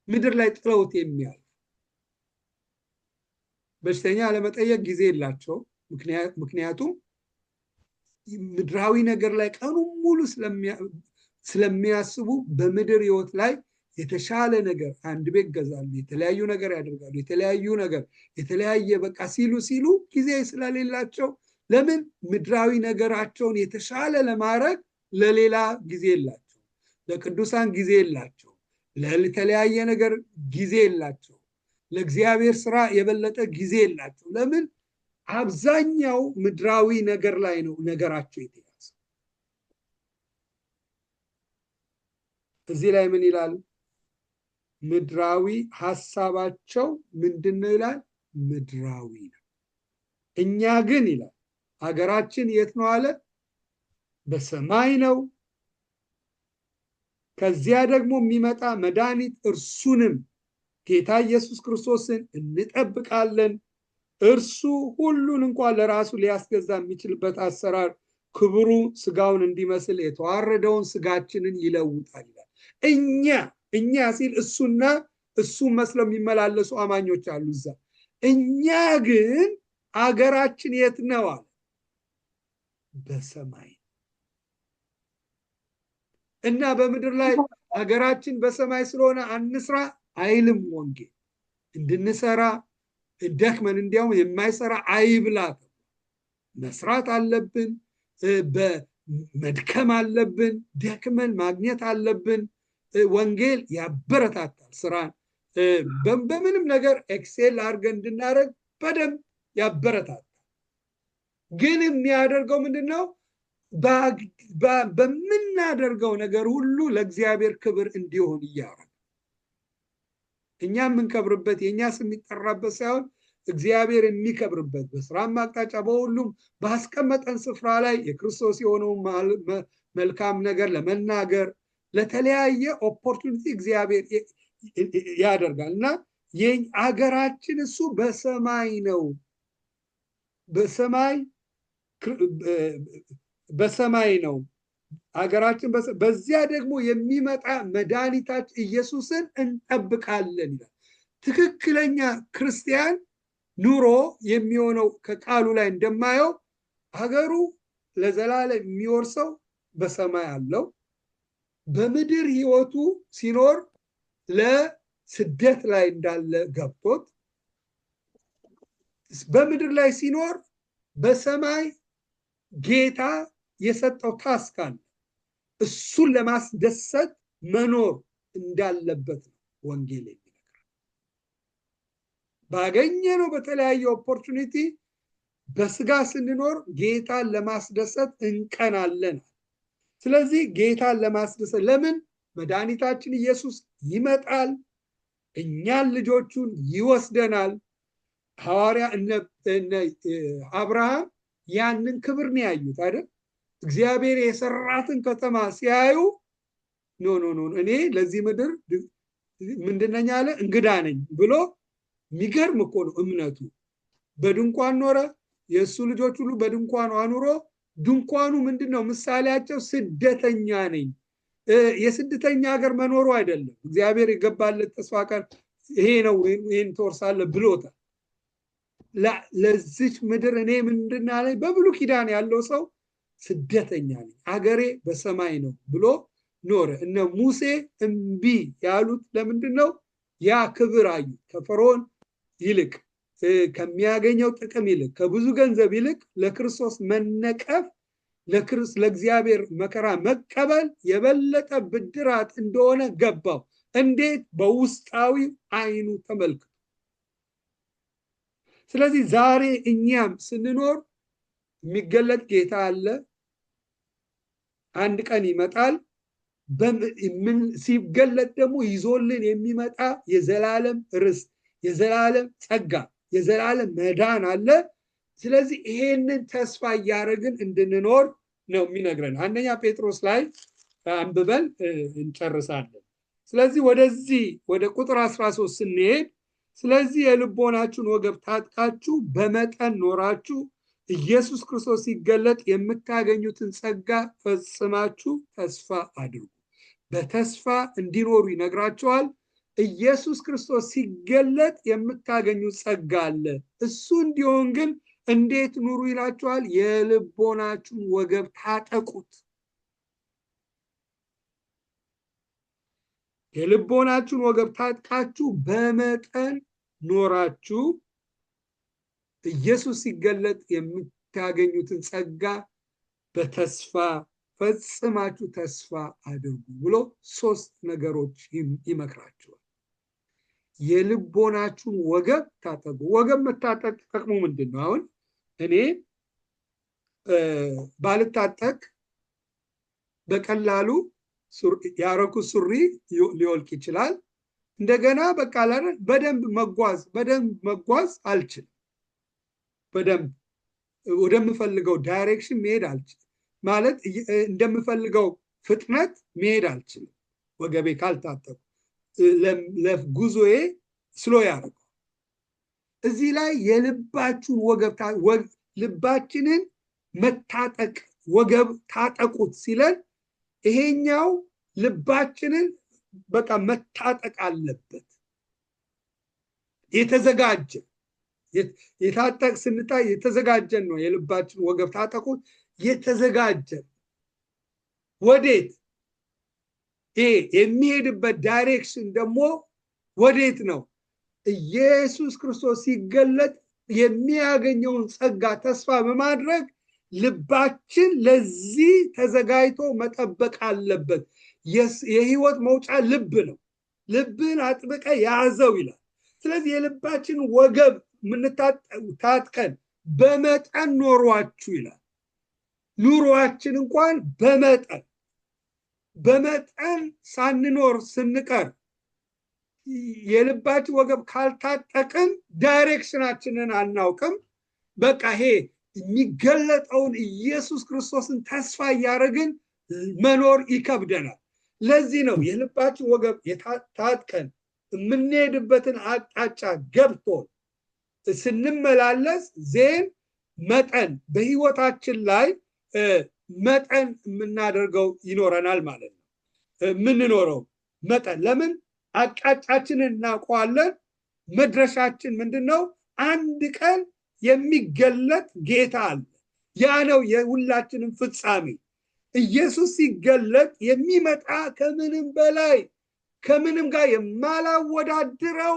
ምድር ላይ ጥለውት የሚያልፍ። በሽተኛ ለመጠየቅ ጊዜ የላቸው። ምክንያቱም ምድራዊ ነገር ላይ ቀኑን ሙሉ ስለሚያስቡ በምድር ህይወት ላይ የተሻለ ነገር አንድ ቤት ገዛሉ፣ የተለያዩ ነገር ያደርጋሉ፣ የተለያየ በቃ ሲሉ ጊዜ ስለሌላቸው ለምን ምድራዊ ነገራቸውን የተሻለ ለማድረግ ለሌላ ጊዜ የላቸው፣ ለቅዱሳን ጊዜ የላቸው፣ ለተለያየ ነገር ጊዜ የላቸው፣ ለእግዚአብሔር ስራ የበለጠ ጊዜ የላቸው። ለምን? አብዛኛው ምድራዊ ነገር ላይ ነው ነገራቸው የተያዘ። እዚህ ላይ ምን ይላል? ምድራዊ ሐሳባቸው ምንድነው ይላል? ምድራዊ ነው። እኛ ግን ይላል ሀገራችን የት ነው አለ? በሰማይ ነው። ከዚያ ደግሞ የሚመጣ መድኃኒት እርሱንም ጌታ ኢየሱስ ክርስቶስን እንጠብቃለን። እርሱ ሁሉን እንኳን ለራሱ ሊያስገዛ የሚችልበት አሰራር ክብሩ ስጋውን እንዲመስል የተዋረደውን ስጋችንን ይለውጣል ይላል። እኛ ሲል እሱና እሱ መስለው የሚመላለሱ አማኞች አሉ እዛ። እኛ ግን አገራችን የት ነው አለ? በሰማይ። እና በምድር ላይ አገራችን በሰማይ ስለሆነ አንስራ አይልም ወንጌል። እንድንሰራ ደክመን እንዲያውም የማይሰራ አይብላ። መስራት አለብን፣ መድከም አለብን፣ ደክመን ማግኘት አለብን። ወንጌል ያበረታታል ስራን። በምንም ነገር ኤክሴል አድርገን እንድናደርግ በደንብ ያበረታታል። ግን የሚያደርገው ምንድነው? በምናደርገው ነገር ሁሉ ለእግዚአብሔር ክብር እንዲሆን እያደረገ እኛ የምንከብርበት የኛ ስም የሚጠራበት ሳይሆን እግዚአብሔር የሚከብርበት በስራም አቅጣጫ በሁሉም ባስቀመጠን ስፍራ ላይ የክርስቶስ የሆነውን መልካም ነገር ለመናገር ለተለያየ ኦፖርቹኒቲ እግዚአብሔር ያደርጋል እና የሀገራችን እሱ በሰማይ ነው። በሰማይ ነው ሀገራችን። በዚያ ደግሞ የሚመጣ መድኃኒታችን ኢየሱስን እንጠብቃለን ይላል። ትክክለኛ ክርስቲያን ኑሮ የሚሆነው ከቃሉ ላይ እንደማየው ሀገሩ ለዘላለም የሚወርሰው በሰማይ አለው። በምድር ህይወቱ ሲኖር ለስደት ላይ እንዳለ ገብቶት በምድር ላይ ሲኖር በሰማይ ጌታ የሰጠው ታስክ አለ። እሱን ለማስደሰት መኖር እንዳለበት ነው ወንጌል የሚነግረን። ባገኘነው በተለያየ ኦፖርቹኒቲ በስጋ ስንኖር ጌታን ለማስደሰት እንቀናለን። ስለዚህ ጌታን ለማስደሰት ለምን መድኃኒታችን ኢየሱስ ይመጣል፣ እኛን ልጆቹን ይወስደናል። ሐዋርያ እነ አብርሃም ያንን ክብር ነው ያዩት አይደል? እግዚአብሔር የሰራትን ከተማ ሲያዩ ኖ እኔ ለዚህ ምድር ምንድነኝ አለ እንግዳ ነኝ ብሎ። የሚገርም እኮ ነው እምነቱ። በድንኳን ኖረ። የእሱ ልጆች ሁሉ በድንኳኑ አኑሮ። ድንኳኑ ምንድነው ምሳሌያቸው? ስደተኛ ነኝ። የስደተኛ ሀገር መኖሩ አይደለም። እግዚአብሔር የገባለት ተስፋ ቃል ይሄ ነው፣ ይሄን ትወርሳለህ ብሎታል። ለዚች ምድር እኔ ምንድን አለኝ? በብሉይ ኪዳን ያለው ሰው ስደተኛ ነኝ፣ አገሬ በሰማይ ነው ብሎ ኖረ። እነ ሙሴ እምቢ ያሉት ለምንድን ነው? ያ ክብር አዩ። ከፈርዖን ይልቅ ከሚያገኘው ጥቅም ይልቅ ከብዙ ገንዘብ ይልቅ ለክርስቶስ መነቀፍ ለእግዚአብሔር መከራ መቀበል የበለጠ ብድራት እንደሆነ ገባው። እንዴት? በውስጣዊ አይኑ ተመልክቶ። ስለዚህ ዛሬ እኛም ስንኖር የሚገለጥ ጌታ አለ። አንድ ቀን ይመጣል። ሲገለጥ ደግሞ ይዞልን የሚመጣ የዘላለም ርስት፣ የዘላለም ጸጋ፣ የዘላለም መዳን አለ። ስለዚህ ይሄንን ተስፋ እያደረግን እንድንኖር ነው የሚነግረን። አንደኛ ጴጥሮስ ላይ አንብበን እንጨርሳለን። ስለዚህ ወደዚህ ወደ ቁጥር 13 ስንሄድ ስለዚህ የልቦናችሁን ወገብ ታጥቃችሁ በመጠን ኖራችሁ ኢየሱስ ክርስቶስ ሲገለጥ የምታገኙትን ጸጋ ፈጽማችሁ ተስፋ አድርጉ። በተስፋ እንዲኖሩ ይነግራቸዋል። ኢየሱስ ክርስቶስ ሲገለጥ የምታገኙት ጸጋ አለ። እሱ እንዲሆን ግን እንዴት ኑሩ ይላቸዋል? የልቦናችሁን ወገብ ታጠቁት። የልቦናችሁን ወገብ ታጥቃችሁ በመጠን ኖራችሁ ኢየሱስ ሲገለጥ የምታገኙትን ጸጋ በተስፋ ፈጽማችሁ ተስፋ አድርጉ ብሎ 3 ነገሮች ይመክራቸዋል። የልቦናችሁን ወገብ ታጠቁ። ወገብ መታጠቅ ጥቅሙ ምንድን ነው? አሁን እኔ ባልታጠቅ በቀላሉ ያረኩት ሱሪ ሊወልቅ ይችላል። እንደገና በቃ በደንብ መጓዝ አልችልም። በደንብ ወደምፈልገው ዳይሬክሽን መሄድ አልችልም። ማለት እንደምፈልገው ፍጥነት መሄድ አልችልም። ወገቤ ካልታጠቁ ለጉዞዬ ስሎ ያደርገው። እዚህ ላይ የልባችሁን ወገብ ልባችንን መታጠቅ ወገብ ታጠቁት ሲለን ይሄኛው ልባችንን በቃ መታጠቅ አለበት። የተዘጋጀ የታጠቅ ስንታይ የተዘጋጀን ነው። የልባችን ወገብ ታጠቁት የተዘጋጀ ወዴት? ይሄ የሚሄድበት ዳይሬክሽን ደግሞ ወዴት ነው? ኢየሱስ ክርስቶስ ሲገለጥ የሚያገኘውን ጸጋ ተስፋ በማድረግ ልባችን ለዚህ ተዘጋጅቶ መጠበቅ አለበት። የህይወት መውጫ ልብ ነው። ልብን አጥብቀ ያዘው ይላል። ስለዚህ የልባችን ወገብ ታጥቀን በመጠን ኖሯችሁ ይላል። ኑሯችን እንኳን በመጠን ሳንኖር ስንቀር የልባችን ወገብ ካልታጠቅን ዳይሬክሽናችንን አናውቅም። በቃ ይሄ የሚገለጠውን ኢየሱስ ክርስቶስን ተስፋ እያደረግን መኖር ይከብደናል። ለዚህ ነው የልባችን ወገብ ታጥቀን የምንሄድበትን አቅጣጫ ገብቶን ስንመላለስ ዜን መጠን በህይወታችን ላይ መጠን የምናደርገው ይኖረናል ማለት ነው። የምንኖረው መጠን ለምን አቅጣጫችንን እናውቀዋለን። መድረሻችን ምንድነው? አንድ ቀን የሚገለጥ ጌታ አለ። ያ ነው የሁላችንም ፍጻሜ። ኢየሱስ ሲገለጥ የሚመጣ ከምንም በላይ ከምንም ጋር የማላወዳድረው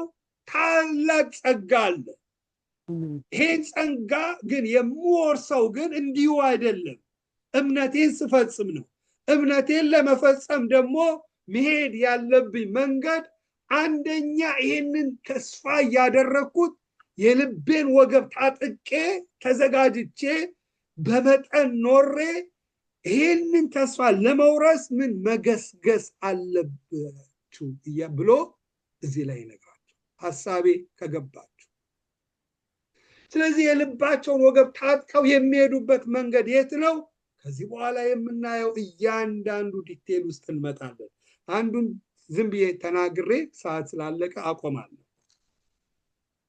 ታላቅ ጸጋ አለ። ይሄን ጸጋ ግን የምወርሰው ግን እንዲሁ አይደለም፣ እምነቴን ስፈጽም ነው። እምነቴን ለመፈጸም ደግሞ መሄድ ያለብኝ መንገድ አንደኛ ይሄንን ተስፋ ያደረኩት የልቤን ወገብ ታጥቄ ተዘጋጅቼ በመጠን ኖሬ ይሄንን ተስፋ ለመውረስ ምን መገስገስ አለባችሁ ብሎ እዚህ ላይ ይነግራቸው ሐሳቤ ከገባችሁ። ስለዚህ የልባቸውን ወገብ ታጥቀው የሚሄዱበት መንገድ የት ነው? ከዚህ በኋላ የምናየው እያንዳንዱ ዲቴል ውስጥ እንመጣለን። አንዱን ዝም ብዬ ተናግሬ ሰዓት ስላለቀ አቆማለሁ።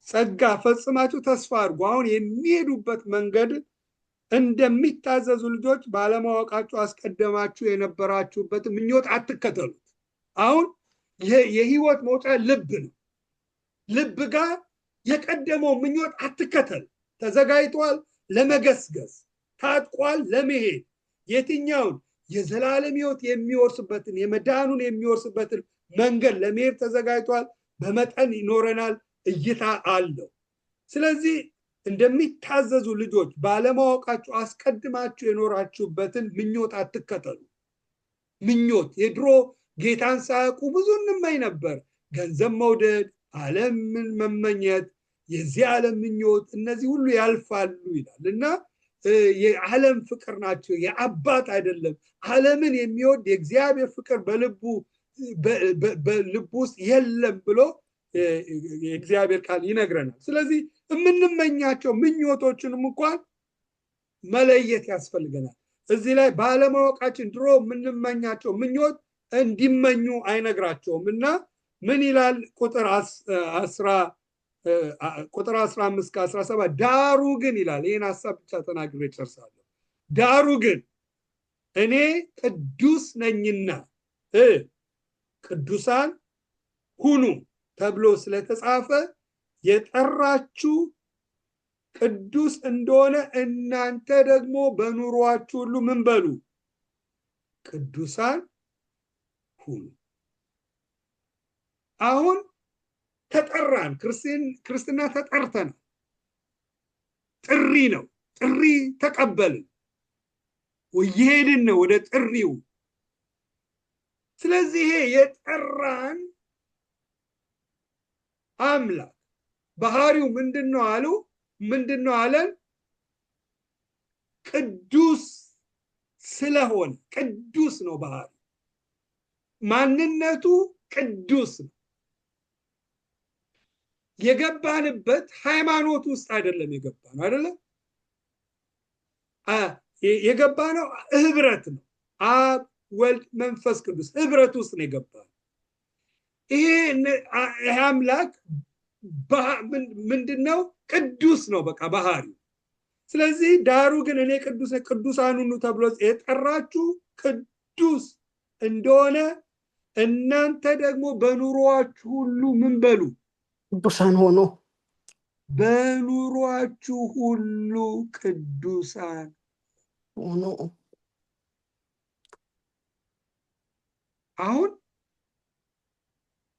ጸጋ ፈጽማችሁ ተስፋ አድርጉ። አሁን የሚሄዱበት መንገድ እንደሚታዘዙ ልጆች ባለማወቃችሁ አስቀደማችሁ የነበራችሁበት ምኞት አትከተሉት። አሁን የህይወት መውጫ ልብ ነው። ልብ ጋር የቀደመው ምኞት አትከተል። ተዘጋጅቷል ለመገስገስ፣ ታጥቋል ለመሄድ። የትኛውን የዘላለም ህይወት የሚወርስበትን የመዳኑን የሚወርስበትን መንገድ ለመሄድ ተዘጋጅቷል። በመጠን ይኖረናል፣ እይታ አለው። ስለዚህ እንደሚታዘዙ ልጆች ባለማወቃችሁ አስቀድማችሁ የኖራችሁበትን ምኞት አትከተሉ። ምኞት የድሮ ጌታን ሳያውቁ ብዙ እንመኝ ነበር። ገንዘብ መውደድ፣ ዓለምን መመኘት፣ የዚህ ዓለም ምኞት፣ እነዚህ ሁሉ ያልፋሉ ይላል እና የዓለም ፍቅር ናቸው፣ የአባት አይደለም። ዓለምን የሚወድ የእግዚአብሔር ፍቅር በልቡ ውስጥ የለም ብሎ የእግዚአብሔር ቃል ይነግረናል። ስለዚህ የምንመኛቸው ምኞቶችንም እንኳን መለየት ያስፈልገናል። እዚህ ላይ ባለማወቃችን ድሮ የምንመኛቸው ምኞት እንዲመኙ አይነግራቸውም እና ምን ይላል? ቁጥር 15 ከ17 ዳሩ ግን ይላል። ይህን ሀሳብ ብቻ ተናግሬ ጨርሳለሁ። ዳሩ ግን እኔ ቅዱስ ነኝና ቅዱሳን ሁኑ ተብሎ ስለተጻፈ የጠራችሁ ቅዱስ እንደሆነ እናንተ ደግሞ በኑሯችሁ ሁሉ ምን በሉ? ቅዱሳን ሁኑ። አሁን ተጠራን። ክርስትና ተጠርተናል። ጥሪ ነው። ጥሪ ተቀበልን። ወይሄድን ነው ወደ ጥሪው። ስለዚህ ይሄ የጠራን አምላክ ባህሪው ምንድነው አሉ? ምንድነው አለን? ቅዱስ ስለሆነ ቅዱስ ነው ባህሪው። ማንነቱ ቅዱስ ነው። የገባንበት ሃይማኖት ውስጥ አይደለም የገባነው አይደለም። የገባነው ህብረት ነው። አብ ወልድ መንፈስ ቅዱስ ህብረት ውስጥ ነው የገባነው። ይሄ አምላክ ምንድነው? ቅዱስ ነው በቃ ባህሪው። ስለዚህ ዳሩ ግን እኔ ቅዱሳን ሁኑ ተብሎ የጠራችሁ ቅዱስ እንደሆነ እናንተ ደግሞ በኑሯችሁ ሁሉ ምን በሉ? ቅዱሳን ሆኖ። በኑሯችሁ ሁሉ ቅዱሳን ሆኖ። አሁን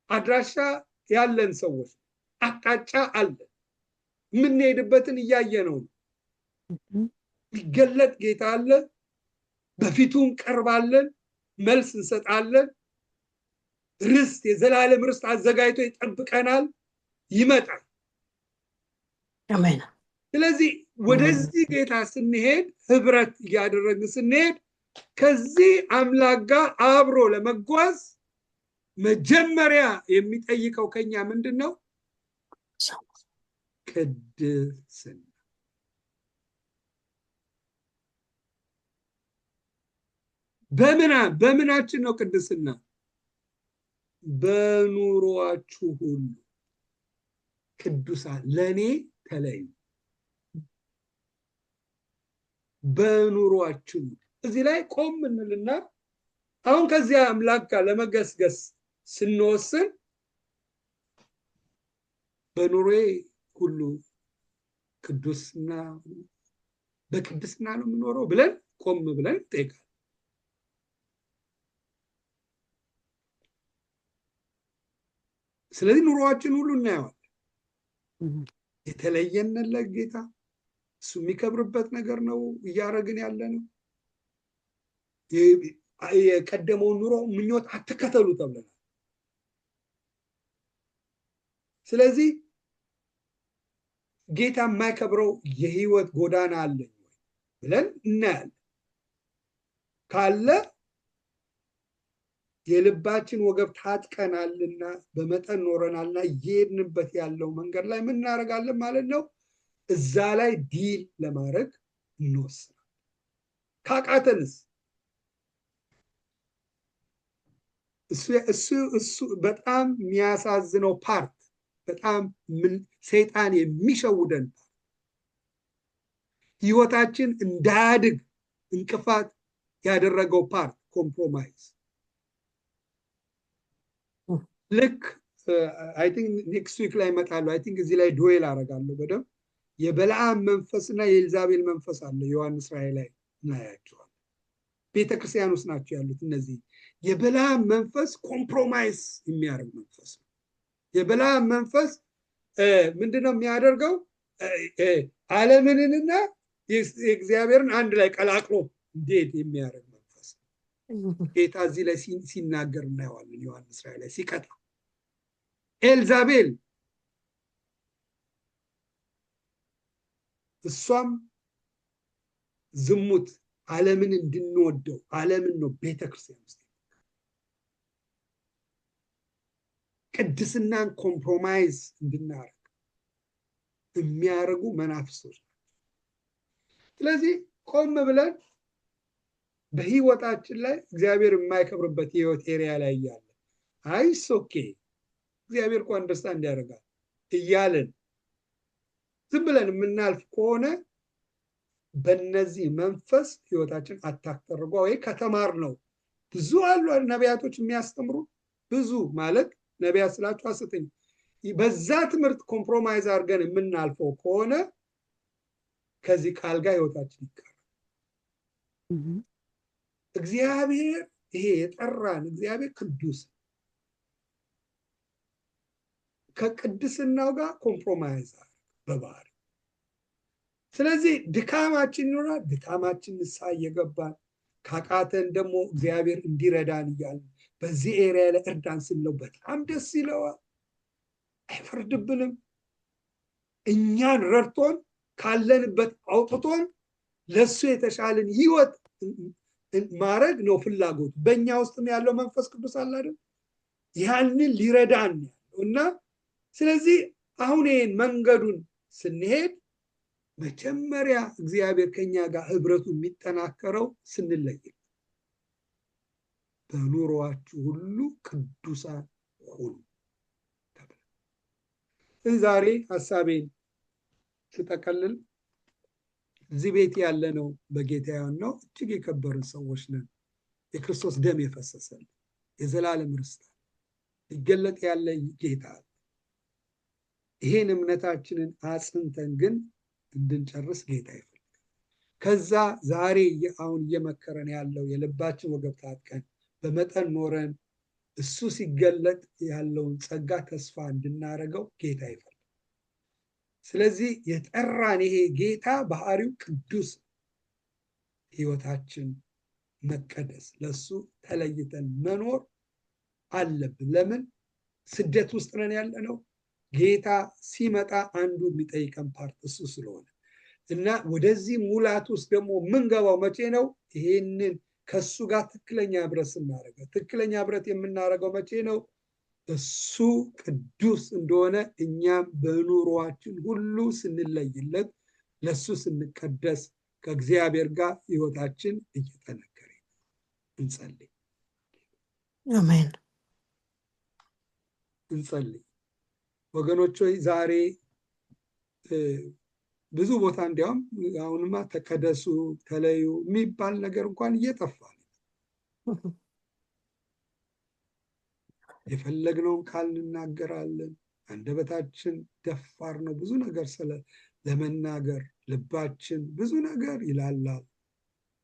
አድራሻ ያለን ሰዎች አቅጣጫ አለ። የምንሄድበትን እያየነው ነው። ይገለጥ ጌታ አለ። በፊቱም ቀርባለን፣ መልስ እንሰጣለን። ርስት የዘላለም ርስት አዘጋጅቶ ይጠብቀናል፣ ይመጣል። አሜን። ስለዚህ ወደዚህ ጌታ ስንሄድ ህብረት እያደረግን ስንሄድ ከዚህ አምላክ ጋር አብሮ ለመጓዝ መጀመሪያ የሚጠይቀው ከኛ ምንድነው? ቅድስና። በምናችን ነው ቅድስና? በኑሮአችሁ ሁሉ ቅዱሳን ለኔ ተለዩ። በኑሮአችሁ እዚህ ላይ ቆም እንልና አሁን ከዚያ አምላክ ጋር ለመገስገስ ስንወስን በኑሮዬ ሁሉ በቅድስና ነው የምኖረው ብለን ቆም ብለን እንጠይቃለን። ስለዚህ ኑሮአችን ሁሉ እናየዋለን። የተለየንን ለጌታ እሱ የሚከብርበት ነገር ነው እያደረግን ያለ ነው። የቀደመውን ኑሮ ምኞት አትከተሉ ተብለናል። ስለዚህ ጌታ የማይከብረው የህይወት ጎዳና አለኝ ብለን እናያለን። ካለ የልባችን ወገብ ታጥቀናልና በመጠን ኖረናልና እየሄድንበት ያለው መንገድ ላይ ምን እናደርጋለን ማለት ነው? እዛ ላይ ዲል ለማድረግ እንወስናለን። ካቃተንስ እሱ በጣም የሚያሳዝነው ፓርት፣ በጣም ሰይጣን የሚሸውደን ህይወታችን እንዳያድግ እንቅፋት ያደረገው ፓርት ኮምፕሮማይዝ። ልክ አይ ቲንክ ኔክስት ዊክ ላይ እመጣለሁ። አይ ቲንክ እዚህ ላይ ዶዌል አደርጋለሁ በደንብ። የበለዓም መንፈስና የኤልዛቤል መንፈስ አለ ዮሐንስ ራእይ ላይ እናያቸዋለን። ቤተክርስቲያን ውስጥ ናቸው ያሉት እነዚህ። የበለዓም መንፈስ ኮምፕሮማይዝ የሚያደርግ መንፈስ ነው። የበለዓም መንፈስ ምንድነው የሚያደርገው? ዓለምንና የእግዚአብሔርን አንድ ላይ ቀላቅሎ እንዴት የሚያደርግ መንፈስ ነው። ጌታ እዚህ ላይ ሲናገር እናየዋለን ዮሐንስ ራእይ ላይ ሲቀጣ። ኤልዛቤል እሷም ዝሙት ዓለምን እንድንወደው ዓለምን ነው ቤተክርስቲያን ውስጥ ቅድስናን ኮምፕሮማይዝ እንድናደርግ የሚያደርጉ መናፍስቶች ናቸው። ስለዚህ ቆም ብለን በህይወታችን ላይ እግዚአብሔር የማይከብርበት የህይወት ኤሪያ ላይ እያለ አይስ ኦኬ እግዚአብሔር እኮ አንደርስታንድ ያደርጋል እያለን ዝም ብለን የምናልፍ ከሆነ በእነዚህ መንፈስ ህይወታችን አታክ ተደርጓ ወይ ከተማር ነው። ብዙ አሉ ነቢያቶች የሚያስተምሩ ብዙ ማለት ነቢያት ስላችሁ ሐሰተኛ በዛ ትምህርት ኮምፕሮማይዝ አድርገን የምናልፈው ከሆነ ከዚህ ቃል ጋር ህይወታችን ይቀራል። እግዚአብሔር ይሄ የጠራን እግዚአብሔር ቅዱስ ከቅድስናው ጋር ኮምፕሮማይዝ በባህሪ። ስለዚህ ድካማችን ይኖራል። ድካማችን ንስሐ እየገባን ካቃተን ደግሞ እግዚአብሔር እንዲረዳን እያልን በዚህ ኤሪያ ላይ እርዳን ስንለው በጣም ደስ ይለዋል። አይፈርድብንም። እኛን ረድቶን ካለንበት አውጥቶን ለሱ የተሻለን ህይወት ማድረግ ነው ፍላጎቱ። በእኛ ውስጥም ያለው መንፈስ ቅዱስ አለ አይደል? ያንን ሊረዳን ያለው እና ስለዚህ አሁን ይሄን መንገዱን ስንሄድ መጀመሪያ እግዚአብሔር ከኛ ጋር ህብረቱ የሚጠናከረው ስንለይ በኑሮአችሁ ሁሉ ቅዱሳን ሁኑ። ዛሬ ሐሳቤን ስጠቀልል እዚህ ቤት ያለ ነው በጌታ ነው እጅግ የከበርን ሰዎች ነን። የክርስቶስ ደም የፈሰሰልን የዘላለም ርስት ይገለጥ ያለ ጌታ። ይሄን እምነታችንን አጽንተን ግን እንድንጨርስ ጌታ ይፈልጋል። ከዛ ዛሬ አሁን እየመከረን ያለው የልባችን ወገብ ታጥቀን በመጠን ኖረን እሱ ሲገለጥ ያለውን ጸጋ ተስፋ እንድናረገው ጌታ ይፈልጋል። ስለዚህ የጠራን ይሄ ጌታ ባህሪው ቅዱስ፣ ህይወታችን መቀደስ፣ ለሱ ተለይተን መኖር አለብን። ለምን? ስደት ውስጥ ነን ያለነው። ጌታ ሲመጣ አንዱ የሚጠይቀን ፓርት እሱ ስለሆነ እና ወደዚህ ሙላት ውስጥ ደግሞ የምንገባው መቼ ነው? ይሄንን ከሱ ጋር ትክክለኛ ህብረት ስናደርገው። ትክክለኛ ህብረት የምናደርገው መቼ ነው? እሱ ቅዱስ እንደሆነ እኛም በኑሯችን ሁሉ ስንለይለት፣ ለሱ ስንቀደስ፣ ከእግዚአብሔር ጋር ህይወታችን እየጠነከረ እንጸልይ። አሜን። እንጸልይ ወገኖች ሆይ ዛሬ ብዙ ቦታ እንዲያውም አሁንማ ተቀደሱ ተለዩ የሚባል ነገር እንኳን እየጠፋ ነው። የፈለግነውን ቃል እንናገራለን። አንደበታችን ደፋር ነው ብዙ ነገር ለመናገር። ልባችን ብዙ ነገር ይላላል።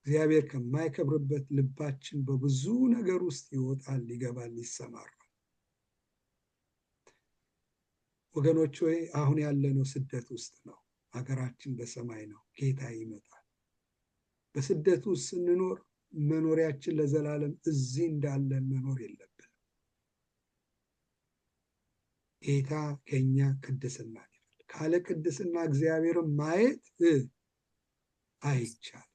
እግዚአብሔር ከማይከብርበት ልባችን በብዙ ነገር ውስጥ ይወጣል፣ ይገባል፣ ይሰማራል። ወገኖች ሆይ አሁን ያለነው ስደት ውስጥ ነው። ሀገራችን በሰማይ ነው። ጌታ ይመጣል። በስደት ውስጥ ስንኖር መኖሪያችን ለዘላለም እዚህ እንዳለን መኖር የለብንም። ጌታ ከኛ ቅድስና ይፈልጋል። ካለ ቅድስና እግዚአብሔርን ማየት አይቻልም።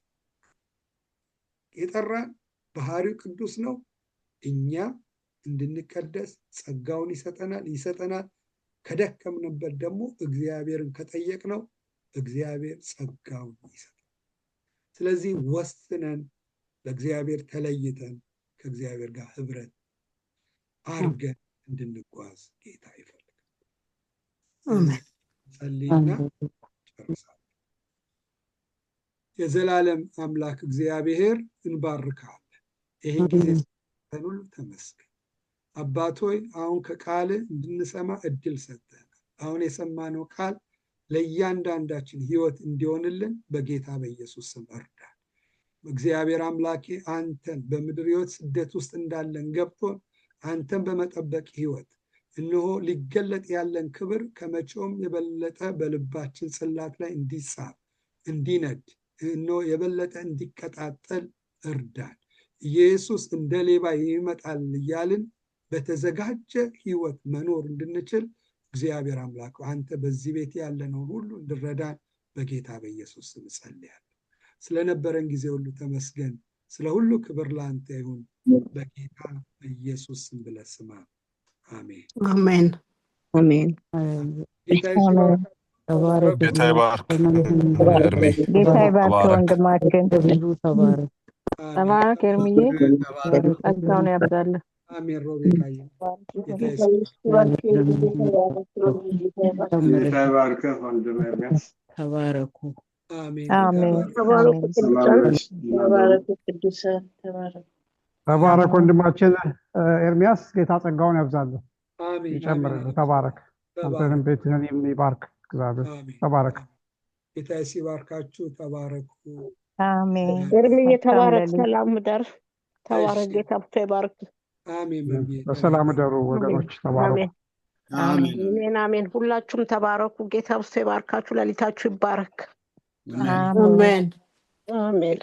የጠራን ባህሪው ቅዱስ ነው። እኛ እንድንቀደስ ጸጋውን ይሰጠናል። ከደከምንበት ደግሞ እግዚአብሔርን ከጠየቅነው እግዚአብሔር ጸጋውን ይሰጠናል። ስለዚህ ወስነን ለእግዚአብሔር ተለይተን ከእግዚአብሔር ጋር ህብረት አድርገን እንድንጓዝ ጌታ ይፈልጋል። ጸልይና ጨርሳለን። የዘላለም አምላክ እግዚአብሔር እንባርካለን። ይህን ጊዜ ሁሉ ተመስገን። አባቶይ አሁን ከቃል እንድንሰማ እድል ሰጠን። አሁን የሰማነው ቃል ለእያንዳንዳችን ህይወት እንዲሆንልን በጌታ በኢየሱስ ስም እርዳን። እግዚአብሔር አምላኬ አንተን በምድር ህይወት ስደት ውስጥ እንዳለን ገብቶን አንተን በመጠበቅ ህይወት እነሆ ሊገለጥ ያለን ክብር ከመቼውም የበለጠ በልባችን ጽላት ላይ እንዲጻፍ እንዲነድ እነሆ የበለጠ እንዲቀጣጠል እርዳን። ኢየሱስ እንደ ሌባ ይመጣል እያልን በተዘጋጀ ህይወት መኖር እንድንችል እግዚአብሔር አምላክ አንተ በዚህ ቤት ያለነው ሁሉ እንድረዳን በጌታ በኢየሱስ ስም ጸልያለሁ። ስለነበረን ጊዜ ሁሉ ተመስገን። ስለ ሁሉ ክብር ለአንተ ይሁን። በጌታ በኢየሱስ ስም ብለህ ስማ። አሜን አሜን አሜን። ጌታ ይባርክ። ጌታ ይባርክ። ጌታ ይባርክ ወንድማችን። ተባረክ ኤርምዬ፣ ጸጋውን ያብዛልህ። አሜን። ሮቤካዬ ጌታ ይባርክ ወንድሜ ኤርምያስ። ተባረኩ። አሜን። አሜን። ተባረኩ ቅዱሳን፣ ተባረኩ። ተባረክ ወንድማችን ኤርምያስ። ጌታ ጸጋውን ያብዛልህ፣ አሜን። ይጨምርልህ። ተባረክ። አንተንም ቤትህን የሚባርክ እግዚአብሔር። ተባረክ። ጌታ ሲባርካችሁ። ተባረኩ። አሜን። ኤርምዬ ተባረክ። ሰላም ደር። ተባረክ። ጌታ ይባርክ። አሜን። በሰላም ደሩ ወገኖች። ተባረኩ። አሜን አሜን። ሁላችሁም ተባረኩ። ጌታ ይባርካችሁ። ሌሊታችሁ ይባረክ። አሜን አሜን።